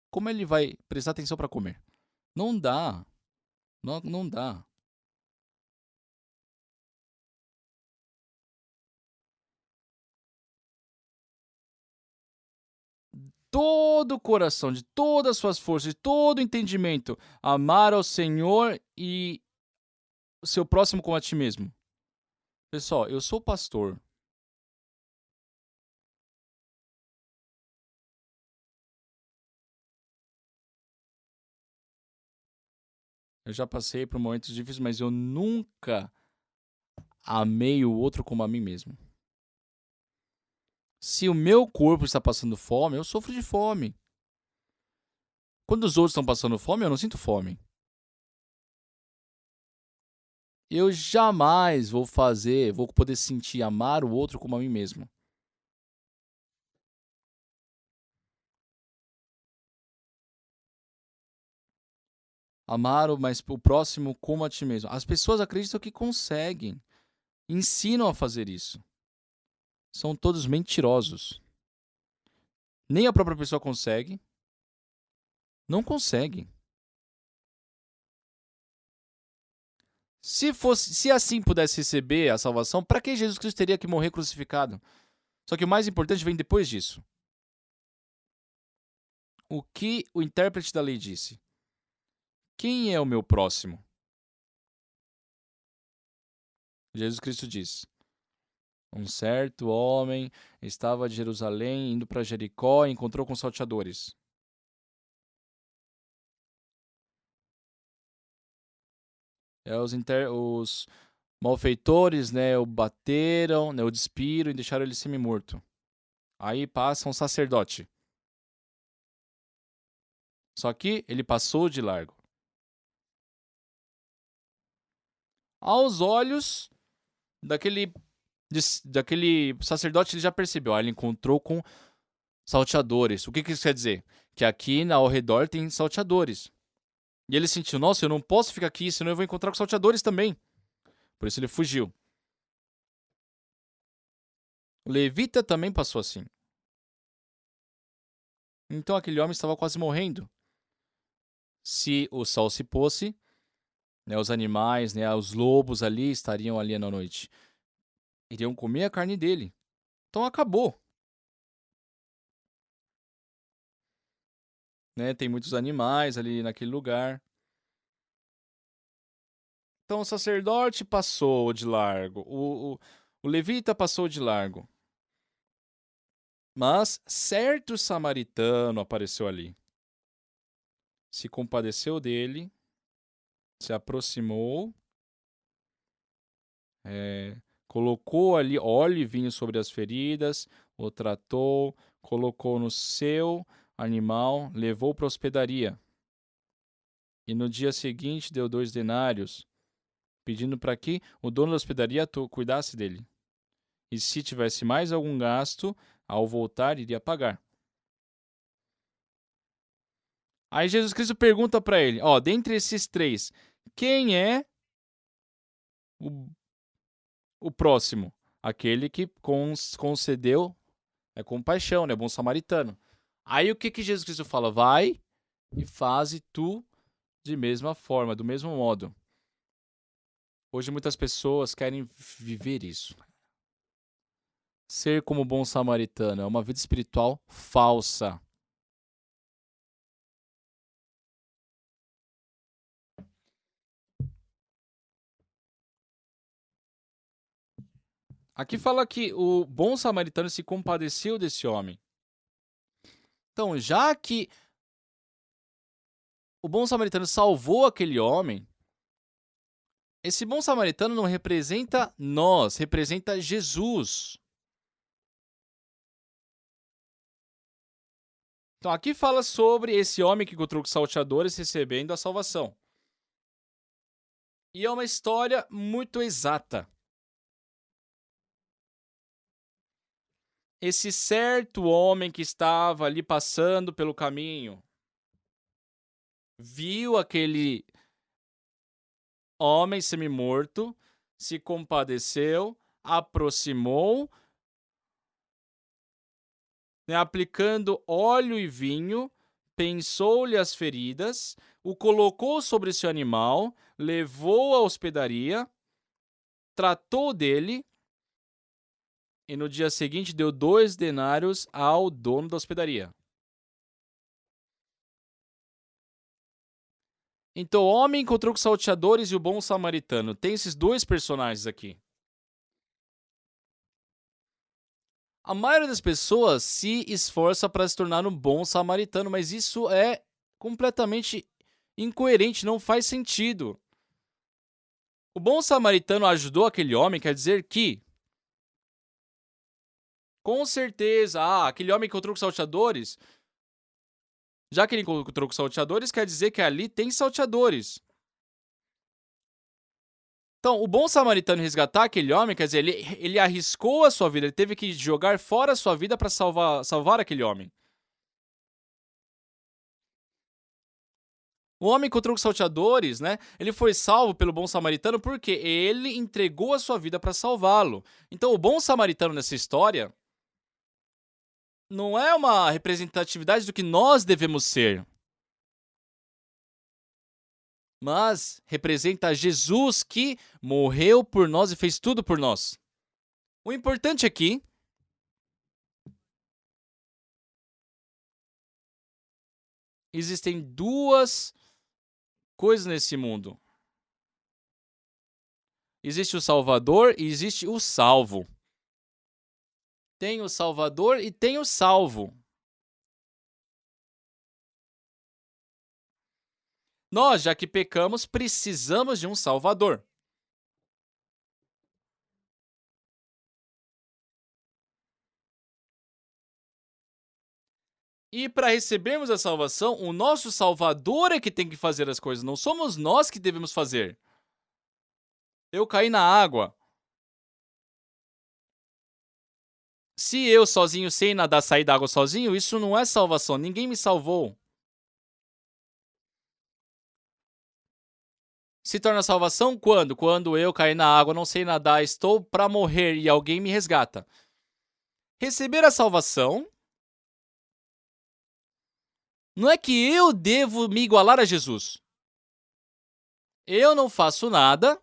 como ele vai prestar atenção para comer? Não dá. Não dá. Todo o coração, de todas as suas forças, de todo o entendimento, amar ao Senhor e o seu próximo como a ti mesmo. Pessoal, eu sou pastor. Eu já passei por momentos difíceis, mas eu nunca amei o outro como a mim mesmo. Se o meu corpo está passando fome, eu sofro de fome. Quando os outros estão passando fome, eu não sinto fome. Eu jamais vou poder sentir amar o outro como a mim mesmo. Amar o próximo como a ti mesmo. As pessoas acreditam que conseguem. Ensinam a fazer isso. São todos mentirosos. Nem a própria pessoa consegue. Não consegue. Se assim pudesse receber a salvação, para que Jesus Cristo teria que morrer crucificado? Só que o mais importante vem depois disso. O que o intérprete da lei disse? Quem é o meu próximo? Jesus Cristo diz: um certo homem estava de Jerusalém, indo para Jericó, e encontrou com salteadores. Os malfeitores, o bateram, o despiram e deixaram ele semi-morto. Aí passa um sacerdote. Só que ele passou de largo. Aos olhos daquele sacerdote, ele já percebeu. Ele encontrou com salteadores. O que isso quer dizer? Que aqui ao redor tem salteadores. E ele sentiu: nossa, eu não posso ficar aqui, senão eu vou encontrar com salteadores também. Por isso ele fugiu. O levita também passou assim. Então aquele homem estava quase morrendo. Se o sol se pôsse, os animais, os lobos ali estariam ali na noite. Iriam comer a carne dele. Então acabou. Tem muitos animais ali naquele lugar. Então o sacerdote passou de largo, o levita passou de largo. Mas certo samaritano apareceu ali. Se compadeceu dele, se aproximou, colocou ali óleo e vinho sobre as feridas, o tratou, colocou no seu animal, levou para a hospedaria. E no dia seguinte deu 2 denários, pedindo para que o dono da hospedaria cuidasse dele. E se tivesse mais algum gasto, ao voltar iria pagar. Aí Jesus Cristo pergunta para ele, dentre esses 3, quem é o próximo? Aquele que concedeu compaixão, né? Bom samaritano. Aí o que Jesus Cristo fala? Vai e faze tu de mesma forma, do mesmo modo. Hoje muitas pessoas querem viver isso. Ser como bom samaritano é uma vida espiritual falsa. Aqui fala que o bom samaritano se compadeceu desse homem. Então, já que o bom samaritano salvou aquele homem, esse bom samaritano não representa nós, representa Jesus. Então, aqui fala sobre esse homem que encontrou com os salteadores recebendo a salvação. E é uma história muito exata. Esse certo homem que estava ali passando pelo caminho, viu aquele homem semi-morto, se compadeceu, aproximou, aplicando óleo e vinho, pensou-lhe as feridas, o colocou sobre seu animal, levou à hospedaria, tratou dele, e no dia seguinte deu 2 denários ao dono da hospedaria. Então, o homem encontrou com os salteadores e o bom samaritano. Tem esses 2 personagens aqui. A maioria das pessoas se esforça para se tornar um bom samaritano, mas isso é completamente incoerente, não faz sentido. O bom samaritano ajudou aquele homem, quer dizer que, com certeza, aquele homem encontrou com os salteadores. Já que ele encontrou com salteadores, quer dizer que ali tem salteadores. Então, o bom samaritano resgatar aquele homem, quer dizer, ele arriscou a sua vida, ele teve que jogar fora a sua vida para salvar aquele homem. O homem encontrou com salteadores, né? Ele foi salvo pelo bom samaritano porque ele entregou a sua vida para salvá-lo. Então, o bom samaritano nessa história não é uma representatividade do que nós devemos ser, mas representa Jesus que morreu por nós e fez tudo por nós. O importante aqui existem 2 coisas nesse mundo. Existe o Salvador e existe o salvo. Tem o Salvador e tem o salvo. Nós, já que pecamos, precisamos de um Salvador. E para recebermos a salvação, o nosso Salvador é que tem que fazer as coisas, não somos nós que devemos fazer. Eu caí na água. Se eu sozinho, sem nadar, sair da água sozinho, isso não é salvação. Ninguém me salvou. Se torna salvação quando? Quando eu caí na água, não sei nadar, estou para morrer e alguém me resgata. Receber a salvação não é que eu devo me igualar a Jesus. Eu não faço nada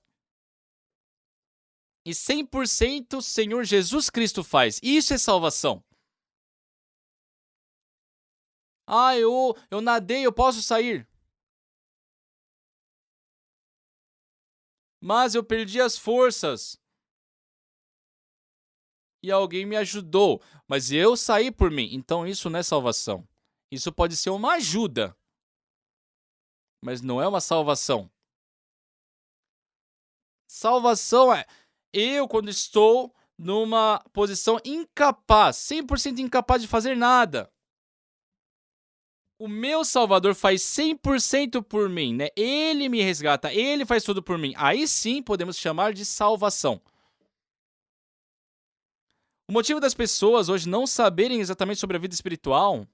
e 100% o Senhor Jesus Cristo faz. Isso é salvação. Eu nadei, eu posso sair. mas eu perdi as forças e alguém me ajudou, mas eu saí por mim. Então isso não é salvação. Isso pode ser uma ajuda, mas não é uma salvação. Salvação é eu quando estou numa posição incapaz, 100% incapaz de fazer nada. O meu Salvador faz 100% por mim, né? Ele me resgata, ele faz tudo por mim. Aí sim podemos chamar de salvação. O motivo das pessoas hoje não saberem exatamente sobre a vida espiritual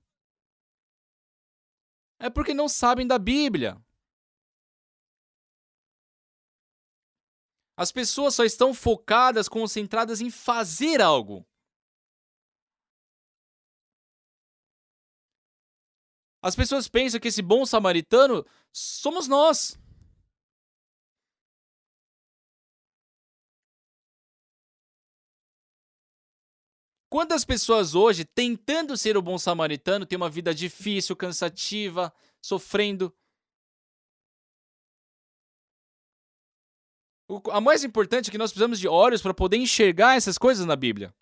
é porque não sabem da Bíblia. As pessoas só estão focadas, concentradas em fazer algo. As pessoas pensam que esse bom samaritano somos nós. Quantas pessoas hoje, tentando ser o bom samaritano, têm uma vida difícil, cansativa, sofrendo? A mais importante é que nós precisamos de olhos para poder enxergar essas coisas na Bíblia.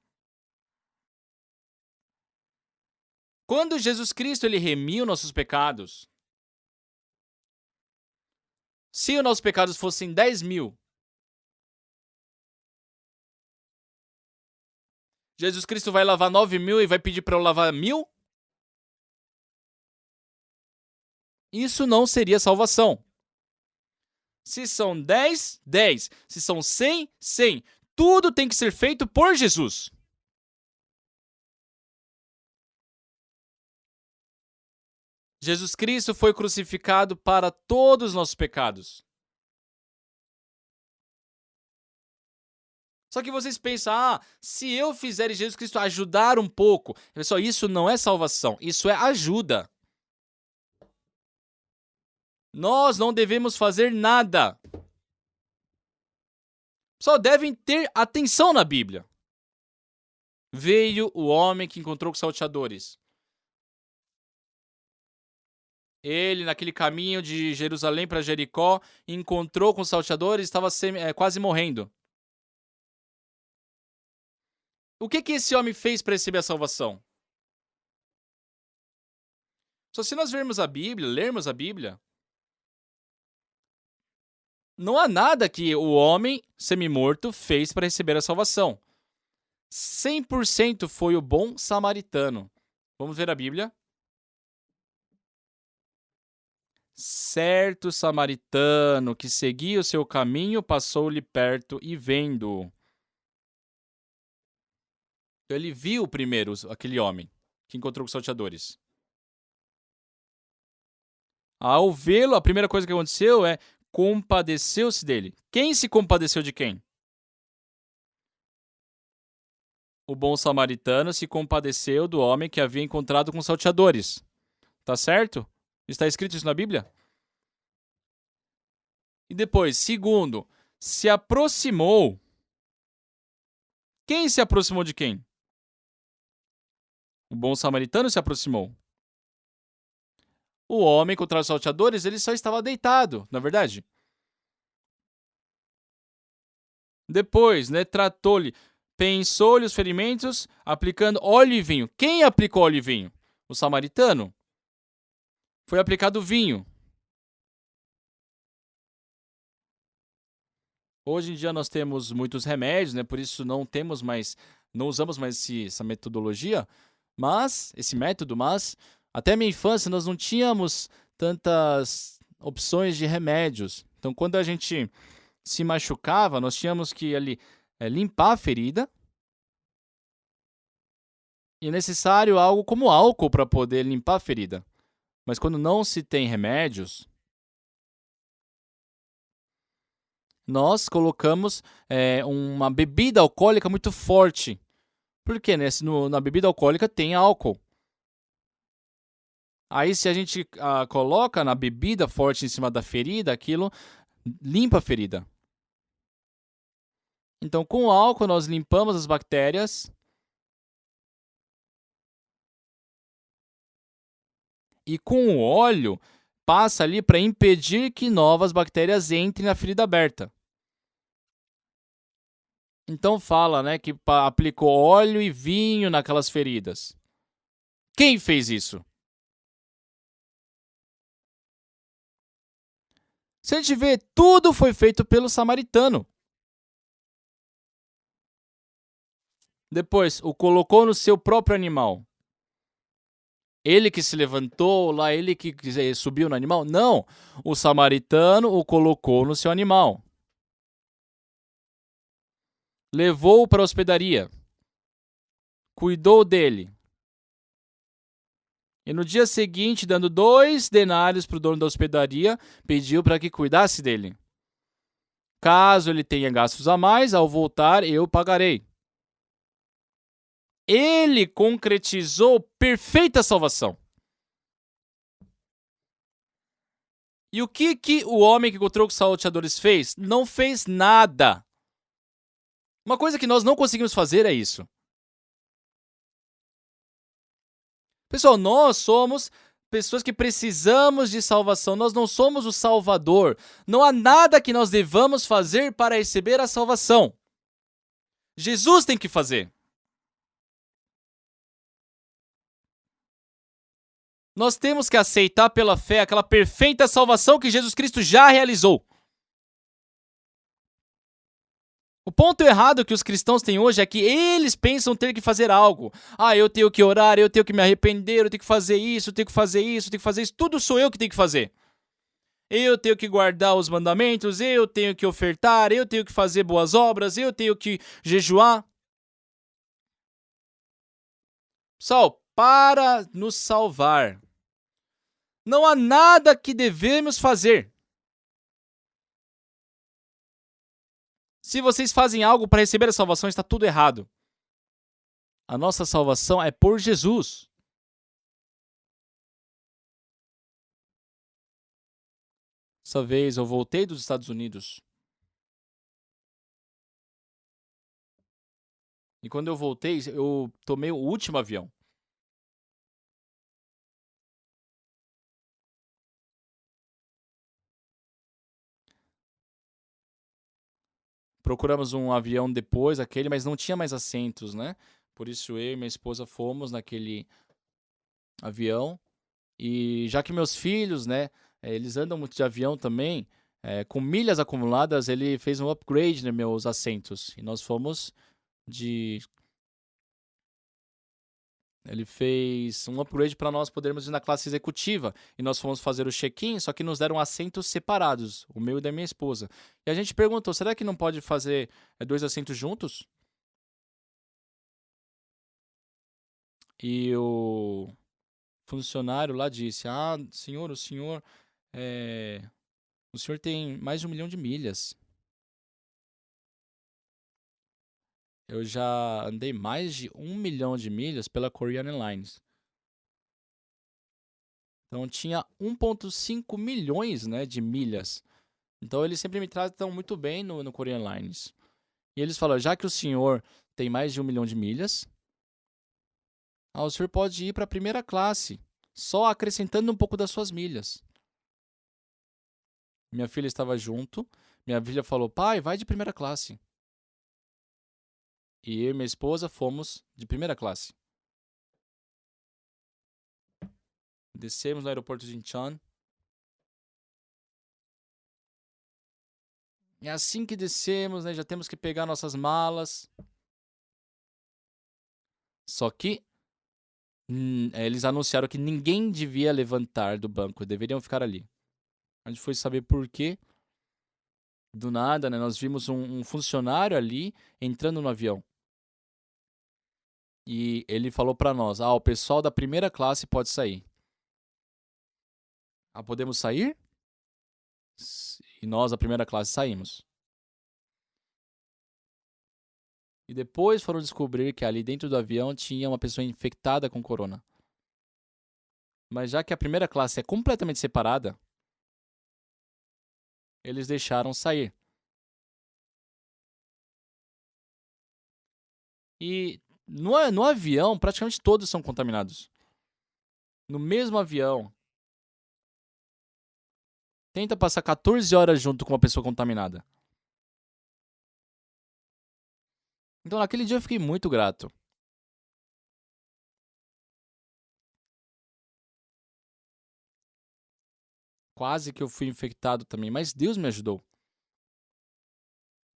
Quando Jesus Cristo ele remiu nossos pecados, se os nossos pecados fossem 10.000, Jesus Cristo vai lavar 9.000 e vai pedir para eu lavar 1.000? Isso não seria salvação. Se são 10, 10. Se são 100, 100. Tudo tem que ser feito por Jesus. Jesus Cristo foi crucificado para todos os nossos pecados. Só que vocês pensam, se eu fizer e Jesus Cristo ajudar um pouco. Pessoal, isso não é salvação, isso é ajuda. Nós não devemos fazer nada. Só devem ter atenção na Bíblia. Veio o homem que encontrou com os salteadores. Ele, naquele caminho de Jerusalém para Jericó, encontrou com os salteadores e estava quase morrendo. O que esse homem fez para receber a salvação? Só se nós vermos a Bíblia, lermos a Bíblia, não há nada que o homem semi-morto fez para receber a salvação. 100% foi o bom samaritano. Vamos ver a Bíblia. Certo samaritano que seguia o seu caminho passou-lhe perto e vendo-o. Ele viu primeiro aquele homem que encontrou com os salteadores. Ao vê-lo, a primeira coisa que aconteceu é compadeceu-se dele. Quem se compadeceu de quem? O bom samaritano se compadeceu do homem que havia encontrado com os salteadores. Tá certo? Está escrito isso na Bíblia? E depois, segundo, se aproximou. Quem se aproximou de quem? O bom samaritano se aproximou. O homem contra os salteadores, ele só estava deitado, na verdade. Depois, tratou-lhe, pensou-lhe os ferimentos, aplicando óleo e vinho. Quem aplicou óleo e vinho? O samaritano. Foi aplicado vinho. Hoje em dia nós temos muitos remédios, por isso não usamos mais essa metodologia, esse método, mas até a minha infância nós não tínhamos tantas opções de remédios. Então quando a gente se machucava, nós tínhamos que ali limpar a ferida. E é necessário algo como álcool para poder limpar a ferida. Mas quando não se tem remédios, nós colocamos uma bebida alcoólica muito forte. Por quê? Na bebida alcoólica tem álcool. Aí se a gente coloca na bebida forte em cima da ferida, aquilo limpa a ferida. Então com o álcool nós limpamos as bactérias. E com o óleo, passa ali para impedir que novas bactérias entrem na ferida aberta. Então fala, né, que aplicou óleo e vinho naquelas feridas. Quem fez isso? Se a gente vê, tudo foi feito pelo samaritano. Depois, o colocou no seu próprio animal. Ele que se levantou lá, ele que subiu no animal? Não, o samaritano o colocou no seu animal. Levou-o para a hospedaria. Cuidou dele. E no dia seguinte, dando 2 denários para o dono da hospedaria, pediu para que cuidasse dele. Caso ele tenha gastos a mais, ao voltar eu pagarei. Ele concretizou perfeita salvação. E o que o homem que encontrou com os salteadores fez? Não fez nada. Uma coisa que nós não conseguimos fazer é isso. Pessoal, nós somos pessoas que precisamos de salvação. Nós não somos o Salvador. Não há nada que nós devamos fazer para receber a salvação. Jesus tem que fazer. Nós temos que aceitar pela fé aquela perfeita salvação que Jesus Cristo já realizou. O ponto errado que os cristãos têm hoje é que eles pensam ter que fazer algo. Eu tenho que orar, eu tenho que me arrepender, eu tenho que fazer isso, eu tenho que fazer isso, eu tenho que fazer isso. Tudo sou eu que tenho que fazer. Eu tenho que guardar os mandamentos, eu tenho que ofertar, eu tenho que fazer boas obras, eu tenho que jejuar. Pessoal, para nos salvar, não há nada que devemos fazer. Se vocês fazem algo para receber a salvação, está tudo errado. A nossa salvação é por Jesus. Essa vez eu voltei dos Estados Unidos. E quando eu voltei, eu tomei o último avião. Procuramos um avião depois, mas não tinha mais assentos, né? Por isso eu e minha esposa fomos naquele avião. E já que meus filhos, né, eles andam muito de avião também, com milhas acumuladas, ele fez um upgrade nos meus assentos. E nós fomos de... Ele fez um upgrade para nós podermos ir na classe executiva. E nós fomos fazer o check-in, só que nos deram assentos separados, o meu e da minha esposa. E a gente perguntou, será que não pode fazer 2 assentos juntos? E o funcionário lá disse, senhor, o senhor tem mais de 1 milhão de milhas. Eu já andei mais de 1 milhão de milhas pela Korean Airlines. Então tinha 1,5 milhões, né, de milhas. Então eles sempre me tratam muito bem no Korean Airlines. E eles falaram, já que o senhor tem mais de 1 milhão de milhas, o senhor pode ir para a primeira classe, só acrescentando um pouco das suas milhas. Minha filha estava junto. Minha filha falou, pai, vai de primeira classe. E eu e minha esposa fomos de primeira classe. Descemos no aeroporto de Incheon. E assim que descemos, né, já temos que pegar nossas malas. Só que eles anunciaram que ninguém devia levantar do banco, deveriam ficar ali. A gente foi saber por quê. Do nada, né, nós vimos um funcionário ali entrando no avião. E ele falou para nós, o pessoal da primeira classe pode sair. Podemos sair? E nós, da primeira classe, saímos. E depois foram descobrir que ali dentro do avião tinha uma pessoa infectada com corona. Mas já que a primeira classe é completamente separada, eles deixaram sair. E no avião, praticamente todos são contaminados. No mesmo avião, tenta passar 14 horas junto com uma pessoa contaminada. Então, naquele dia eu fiquei muito grato. Quase que eu fui infectado também, mas Deus me ajudou.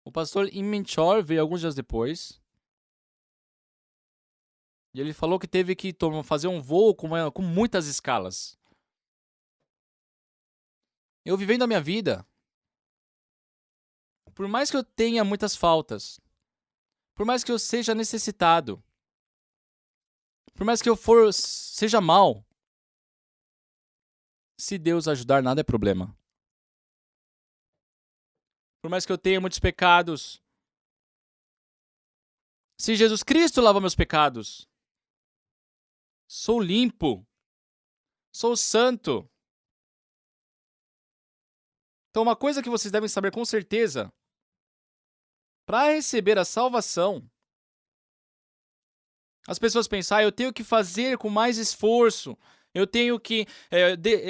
O pastor Inmenchor veio alguns dias depois. E ele falou que teve que fazer um voo com muitas escalas. Eu vivendo a minha vida, por mais que eu tenha muitas faltas, por mais que eu seja necessitado, por mais que eu seja mal, se Deus ajudar, nada é problema. Por mais que eu tenha muitos pecados, se Jesus Cristo lava meus pecados, sou limpo, sou santo. Então, uma coisa que vocês devem saber com certeza, para receber a salvação, as pessoas pensam, eu tenho que fazer com mais esforço, eu tenho que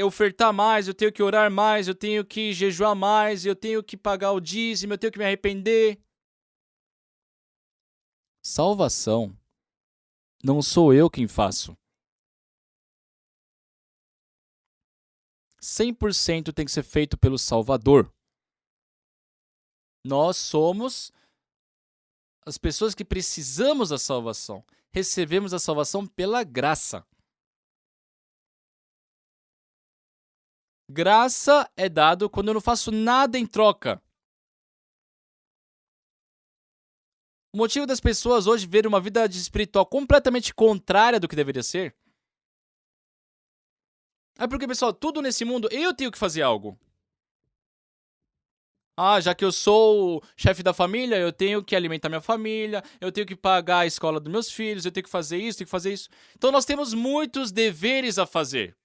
ofertar mais, eu tenho que orar mais, eu tenho que jejuar mais, eu tenho que pagar o dízimo, eu tenho que me arrepender. Salvação não sou eu quem faço. 100% tem que ser feito pelo Salvador. Nós somos as pessoas que precisamos da salvação. Recebemos a salvação pela graça. Graça é dado quando eu não faço nada em troca. O motivo das pessoas hoje verem uma vida espiritual completamente contrária do que deveria ser é porque, pessoal, tudo nesse mundo eu tenho que fazer algo. Já que eu sou o chefe da família, eu tenho que alimentar minha família, eu tenho que pagar a escola dos meus filhos, eu tenho que fazer isso, tenho que fazer isso. Então nós temos muitos deveres a fazer.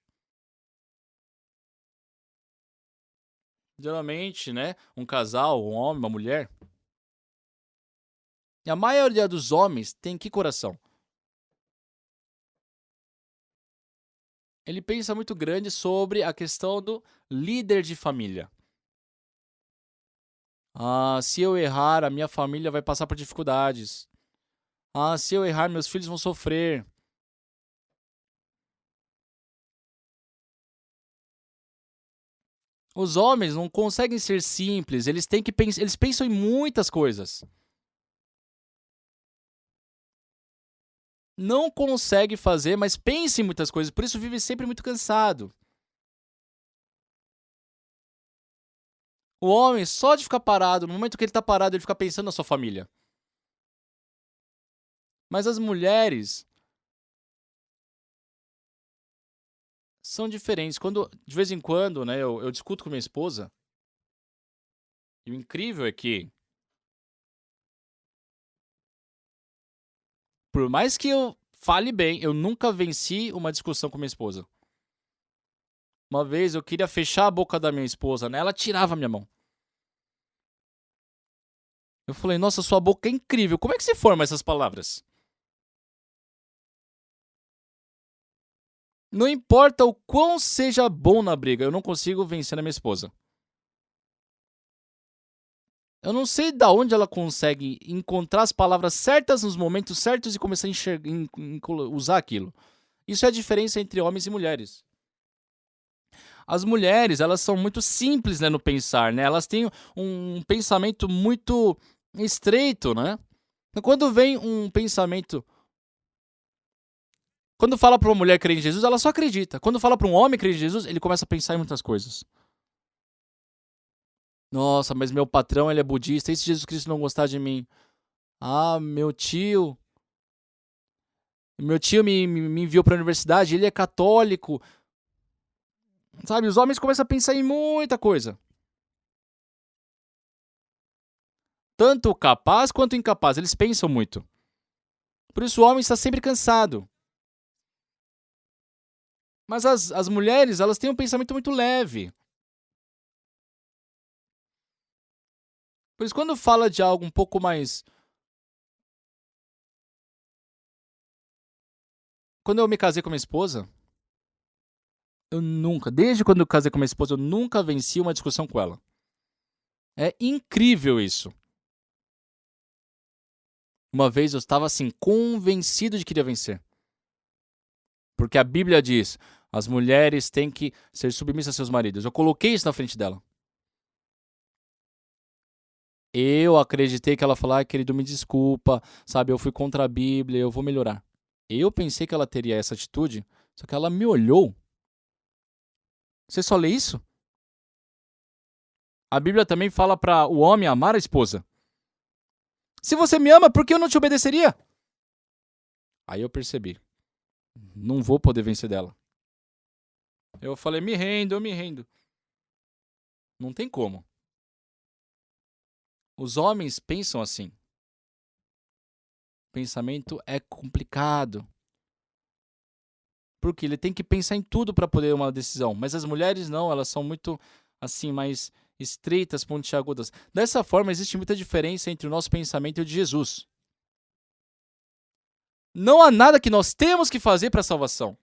Geralmente, né, um casal, um homem, uma mulher. E a maioria dos homens tem que coração? Ele pensa muito grande sobre a questão do líder de família. Se eu errar, a minha família vai passar por dificuldades. Se eu errar, meus filhos vão sofrer. Os homens não conseguem ser simples, eles pensam em muitas coisas. Não consegue fazer, mas pensa em muitas coisas, por isso vive sempre muito cansado. O homem, só de ficar parado, no momento que ele está parado, ele fica pensando na sua família. Mas as mulheres são diferentes. De vez em quando, né, eu discuto com minha esposa. E o incrível é que, por mais que eu fale bem, eu nunca venci uma discussão com minha esposa. Uma vez eu queria fechar a boca da minha esposa, né? Ela tirava a minha mão. Eu falei, nossa, sua boca é incrível. Como é que se forma essas palavras? Não importa o quão seja bom na briga, eu não consigo vencer a minha esposa. Eu não sei de onde ela consegue encontrar as palavras certas nos momentos certos e começar a usar aquilo. Isso é a diferença entre homens e mulheres. As mulheres, elas são muito simples, né, no pensar, né? Elas têm um pensamento muito estreito, né? Então, quando vem um pensamento... Quando fala para uma mulher crer em Jesus, ela só acredita. Quando fala para um homem crer em Jesus, ele começa a pensar em muitas coisas. Nossa, mas meu patrão, ele é budista. E se Jesus Cristo não gostar de mim? Meu tio me enviou para a universidade, ele é católico. Sabe, os homens começam a pensar em muita coisa. Tanto capaz quanto incapaz, eles pensam muito. Por isso o homem está sempre cansado. Mas as mulheres, elas têm um pensamento muito leve. Por isso, quando fala de algo um pouco mais... Quando eu me casei com minha esposa, desde quando eu casei com minha esposa, eu nunca venci uma discussão com ela. É incrível isso. Uma vez eu estava assim, convencido de que iria vencer. Porque a Bíblia diz, as mulheres têm que ser submissas a seus maridos. Eu coloquei isso na frente dela. Eu acreditei que ela falou, querido, me desculpa, sabe, eu fui contra a Bíblia, eu vou melhorar. Eu pensei que ela teria essa atitude, só que ela me olhou. Você só lê isso? A Bíblia também fala para o homem amar a esposa. Se você me ama, por que eu não te obedeceria? Aí eu percebi. Não vou poder vencer dela. Eu falei, me rendo, eu me rendo. Não tem como. Os homens pensam assim. Pensamento é complicado. Porque ele tem que pensar em tudo para poder tomar uma decisão. Mas as mulheres não, elas são muito, assim, mais estreitas, pontiagudas. Dessa forma, existe muita diferença entre o nosso pensamento e o de Jesus. Não há nada que nós temos que fazer para a salvação.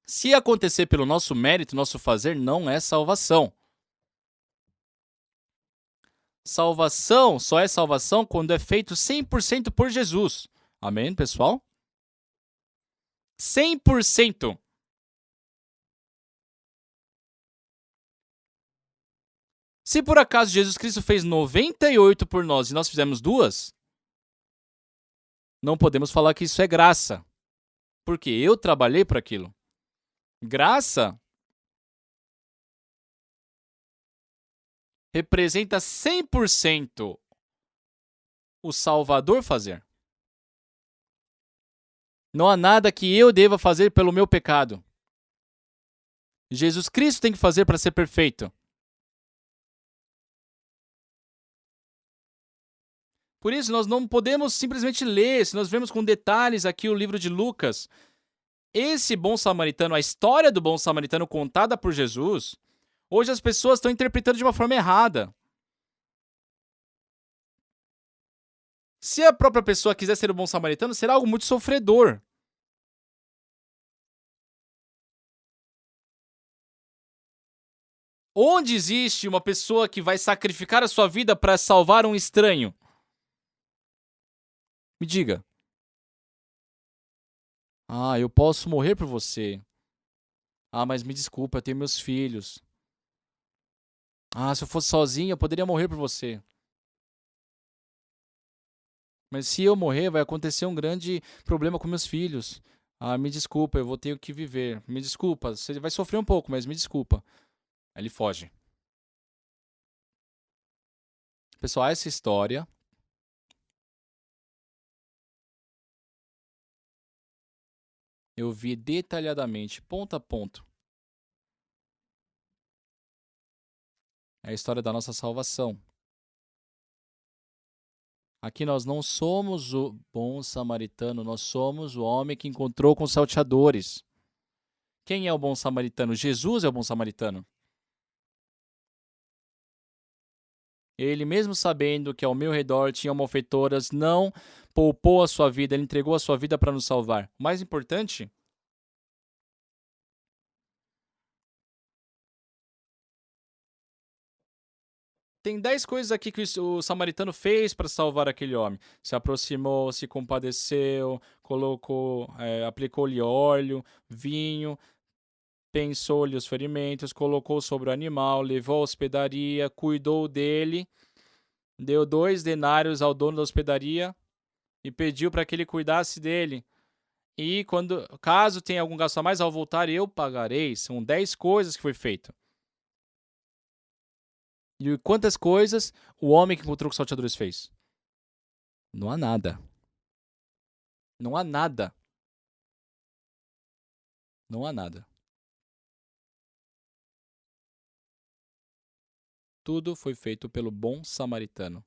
Se acontecer pelo nosso mérito, nosso fazer, não é salvação. Salvação só é salvação quando é feito 100% por Jesus. Amém, pessoal? 100%. Se por acaso Jesus Cristo fez 98 por nós e nós fizemos 2, não podemos falar que isso é graça. Porque eu trabalhei por aquilo. Graça representa 100% o Salvador fazer. Não há nada que eu deva fazer pelo meu pecado. Jesus Cristo tem que fazer para ser perfeito. Por isso, nós não podemos simplesmente ler. Se nós vemos com detalhes aqui o livro de Lucas, esse bom samaritano, a história do bom samaritano contada por Jesus, hoje as pessoas estão interpretando de uma forma errada. Se a própria pessoa quiser ser o bom samaritano, será algo muito sofredor. Onde existe uma pessoa que vai sacrificar a sua vida para salvar um estranho? Me diga. Eu posso morrer por você. Mas me desculpa, eu tenho meus filhos. Se eu fosse sozinho, eu poderia morrer por você. Mas se eu morrer, vai acontecer um grande problema com meus filhos. Me desculpa, eu vou ter que viver. Me desculpa, você vai sofrer um pouco, mas me desculpa. Aí ele foge. Pessoal, essa história eu vi detalhadamente, ponto a ponto. É a história da nossa salvação. Aqui nós não somos o bom samaritano, nós somos o homem que encontrou com os salteadores. Quem é o bom samaritano? Jesus é o bom samaritano. Ele, mesmo sabendo que ao meu redor tinham malfeitoras, não poupou a sua vida, ele entregou a sua vida para nos salvar. O mais importante, tem 10 coisas aqui que o samaritano fez para salvar aquele homem. Se aproximou, se compadeceu, aplicou-lhe óleo, vinho, pensou-lhe os ferimentos, colocou sobre o animal, levou à hospedaria, cuidou dele, deu 2 denários ao dono da hospedaria e pediu para que ele cuidasse dele. E caso tenha algum gasto a mais, ao voltar eu pagarei. São 10 coisas que foi feito. E quantas coisas o homem que encontrou com os salteadores fez? Não há nada. Não há nada. Não há nada. Tudo foi feito pelo bom samaritano.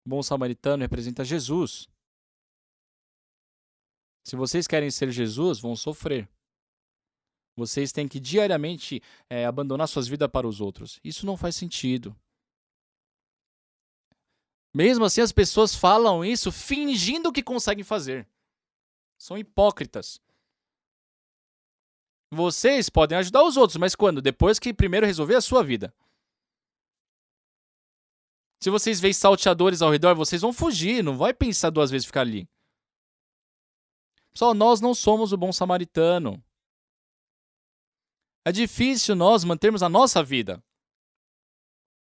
O bom samaritano representa Jesus. Se vocês querem ser Jesus, vão sofrer. Vocês têm que diariamente abandonar suas vidas para os outros. Isso não faz sentido. Mesmo assim, as pessoas falam isso fingindo que conseguem fazer. São hipócritas. Vocês podem ajudar os outros, mas quando? Depois que primeiro resolver a sua vida. Se vocês veem salteadores ao redor, vocês vão fugir, não vai pensar duas vezes ficar ali. Pessoal, nós não somos o bom samaritano. É difícil nós mantermos a nossa vida.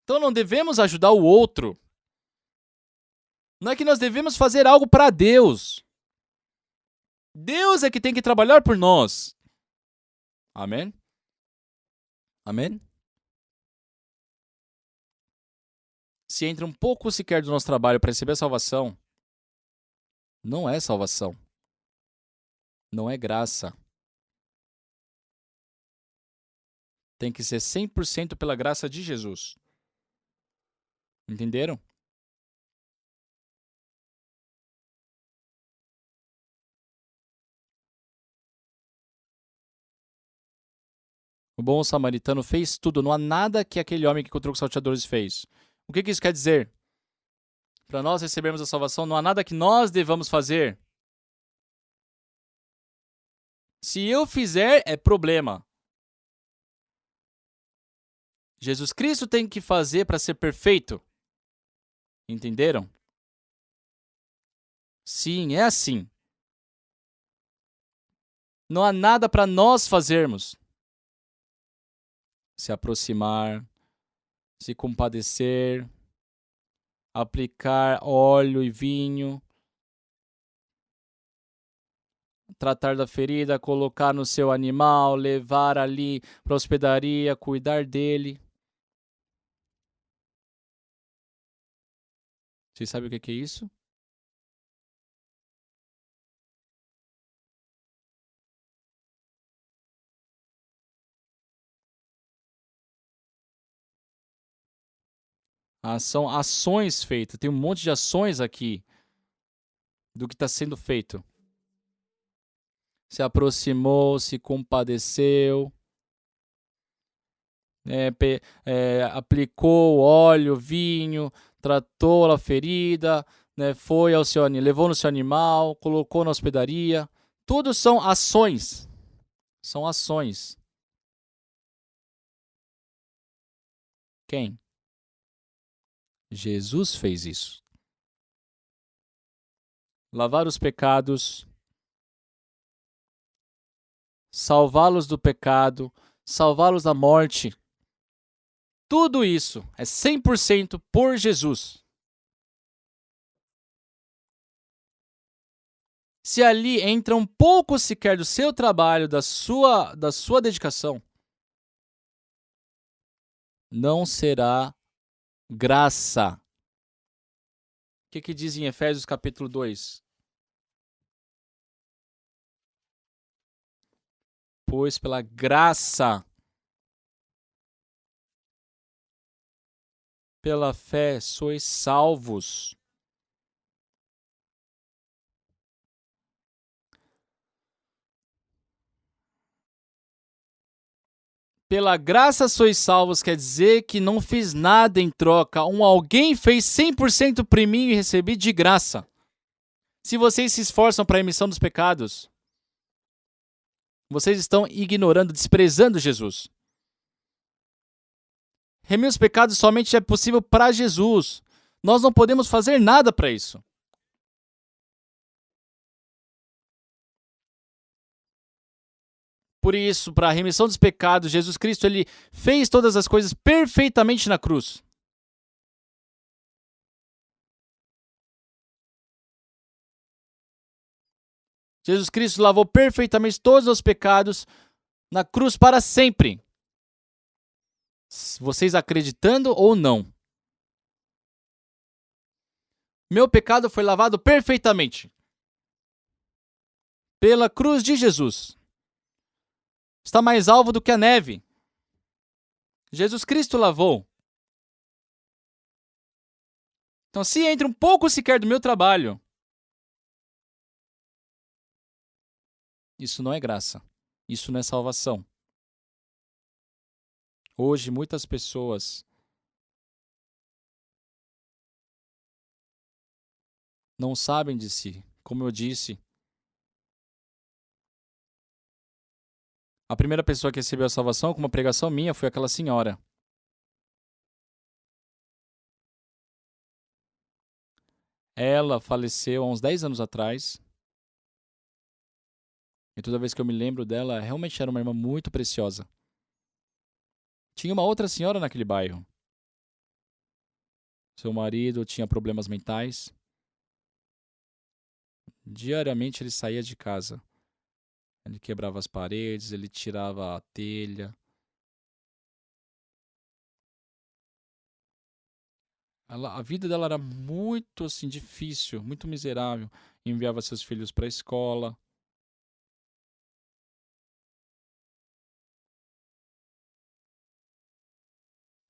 Então não devemos ajudar o outro. Não é que nós devemos fazer algo para Deus. Deus é que tem que trabalhar por nós. Amém? Amém? Se entra um pouco sequer do nosso trabalho para receber a salvação, não é salvação. Não é graça. Tem que ser 100% pela graça de Jesus. Entenderam? O bom samaritano fez tudo. Não há nada que aquele homem que encontrou com os salteadores fez. O que isso quer dizer? Para nós recebermos a salvação, não há nada que nós devamos fazer. Se eu fizer, é problema. Jesus Cristo tem que fazer para ser perfeito. Entenderam? Sim, é assim. Não há nada para nós fazermos. Se aproximar, se compadecer, aplicar óleo e vinho, tratar da ferida, colocar no seu animal, levar ali para a hospedaria, cuidar dele. Vocês sabem o que é isso? São ações feitas. Tem um monte de ações aqui do que está sendo feito. Se aproximou, se compadeceu, aplicou óleo, vinho, tratou a ferida, foi ao seu levou no seu animal, colocou na hospedaria. Tudo são ações. São ações. Quem? Jesus fez isso. Lavar os pecados, salvá-los do pecado, salvá-los da morte. Tudo isso é 100% por Jesus. Se ali entra um pouco sequer do seu trabalho, da sua dedicação, não será graça. O que diz em Efésios capítulo 2? Pois pela graça, pela fé, sois salvos. Pela graça sois salvos quer dizer que não fiz nada em troca. Alguém fez 100% por mim e recebi de graça. Se vocês se esforçam para a remissão dos pecados, vocês estão ignorando, desprezando Jesus. Remir os pecados somente é possível para Jesus. Nós não podemos fazer nada para isso. Por isso, para a remissão dos pecados, Jesus Cristo ele fez todas as coisas perfeitamente na cruz. Jesus Cristo lavou perfeitamente todos os pecados na cruz para sempre. Vocês acreditando ou não? Meu pecado foi lavado perfeitamente pela cruz de Jesus. Está mais alvo do que a neve. Jesus Cristo lavou. Então, se entra um pouco sequer do meu trabalho, isso não é graça. Isso não é salvação. Hoje, muitas pessoas não sabem de si. Como eu disse, a primeira pessoa que recebeu a salvação com uma pregação minha foi aquela senhora. Ela faleceu há uns 10 anos atrás. E toda vez que eu me lembro dela, realmente era uma irmã muito preciosa. Tinha uma outra senhora naquele bairro. Seu marido tinha problemas mentais. Diariamente ele saía de casa. Ele quebrava as paredes, ele tirava a telha. A vida dela era muito assim difícil, muito miserável. Enviava seus filhos para a escola.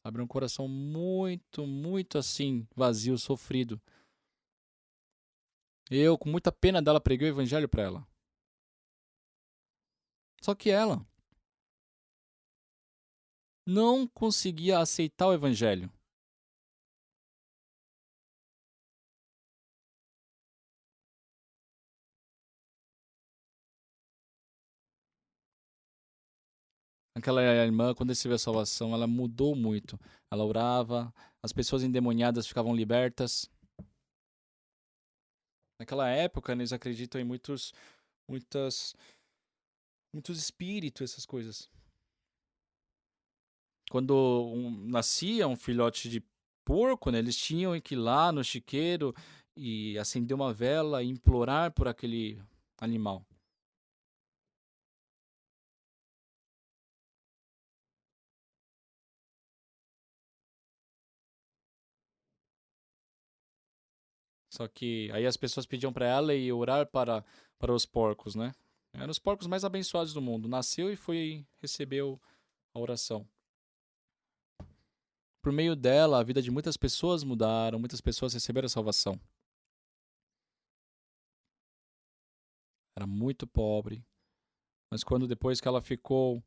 Abriu um coração muito, muito assim, vazio, sofrido. Eu, com muita pena dela, preguei o evangelho para ela. Só que ela não conseguia aceitar o evangelho. Aquela irmã, quando recebeu a salvação, ela mudou muito. Ela orava, as pessoas endemoniadas ficavam libertas. Naquela época, eles acreditam em muitos espíritos, essas coisas. Quando nascia um filhote de porco, né, eles tinham que ir lá no chiqueiro e acender uma vela e implorar por aquele animal. Só que aí as pessoas pediam para ela e orar para os porcos, né? Eram os porcos mais abençoados do mundo. Nasceu e recebeu a oração. Por meio dela, a vida de muitas pessoas mudaram, muitas pessoas receberam a salvação. Era muito pobre, mas quando depois que ela ficou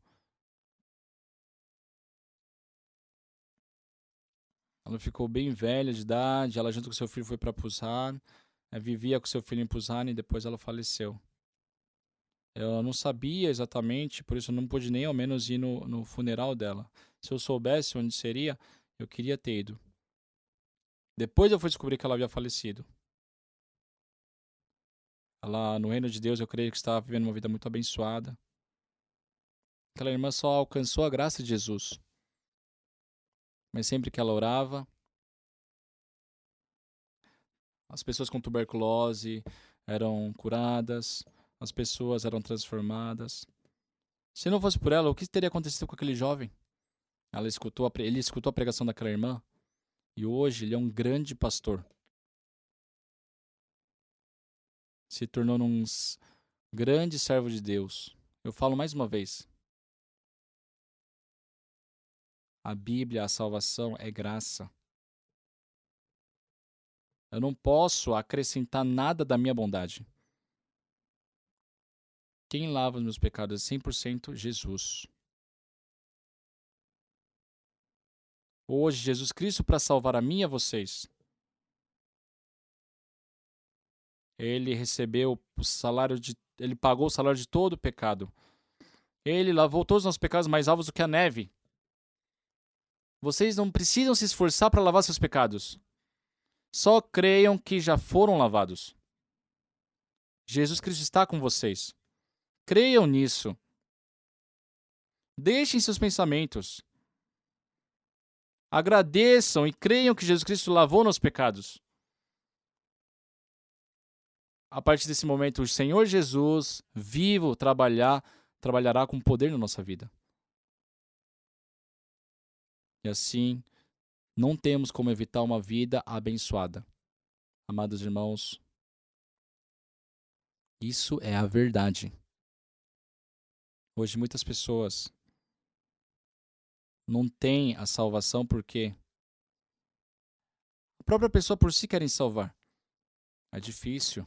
bem velha de idade, ela junto com seu filho foi para Pusan, vivia com seu filho em Pusan e depois ela faleceu. Eu não sabia exatamente, por isso eu não pude nem ao menos ir no funeral dela. Se eu soubesse onde seria, eu queria ter ido. Depois eu fui descobrir que ela havia falecido. Ela, no reino de Deus, eu creio que estava vivendo uma vida muito abençoada. Aquela irmã só alcançou a graça de Jesus. Mas sempre que ela orava, as pessoas com tuberculose eram curadas, as pessoas eram transformadas. Se não fosse por ela, o que teria acontecido com aquele jovem? Ele escutou a pregação daquela irmã e hoje ele é um grande pastor. Se tornou um grande servo de Deus. Eu falo mais uma vez. A Bíblia, a salvação é graça. Eu não posso acrescentar nada da minha bondade. Quem lava os meus pecados é 100% Jesus. Hoje, Jesus Cristo, para salvar a mim e a vocês, ele recebeu o salário ele pagou o salário de todo o pecado. Ele lavou todos os nossos pecados mais alvos do que a neve. Vocês não precisam se esforçar para lavar seus pecados. Só creiam que já foram lavados. Jesus Cristo está com vocês. Creiam nisso. Deixem seus pensamentos. Agradeçam e creiam que Jesus Cristo lavou nossos pecados. A partir desse momento, o Senhor Jesus, vivo, trabalhará com poder na nossa vida. E assim, não temos como evitar uma vida abençoada. Amados irmãos, isso é a verdade. Hoje muitas pessoas não têm a salvação porque a própria pessoa por si querem salvar. É difícil.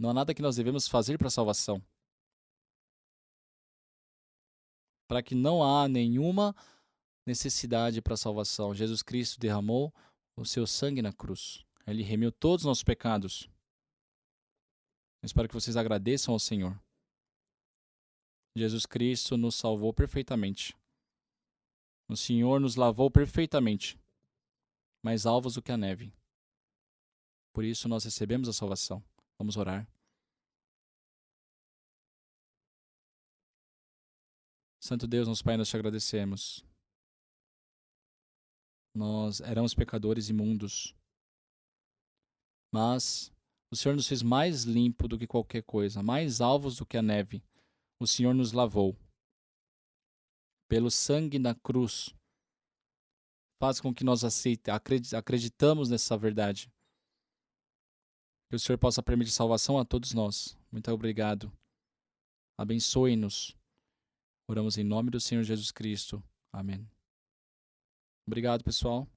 Não há nada que nós devemos fazer para a salvação. Para que não há nenhuma necessidade para a salvação. Jesus Cristo derramou o seu sangue na cruz. Ele remiu todos os nossos pecados. Eu espero que vocês agradeçam ao Senhor. Jesus Cristo nos salvou perfeitamente. O Senhor nos lavou perfeitamente, mais alvos do que a neve. Por isso nós recebemos a salvação. Vamos orar. Santo Deus, nosso Pai, nós te agradecemos. Nós éramos pecadores imundos, mas o Senhor nos fez mais limpo do que qualquer coisa, mais alvos do que a neve. O Senhor nos lavou. Pelo sangue na cruz, faz com que nós acreditamos nessa verdade. Que o Senhor possa permitir salvação a todos nós. Muito obrigado. Abençoe-nos. Oramos em nome do Senhor Jesus Cristo. Amém. Obrigado, pessoal.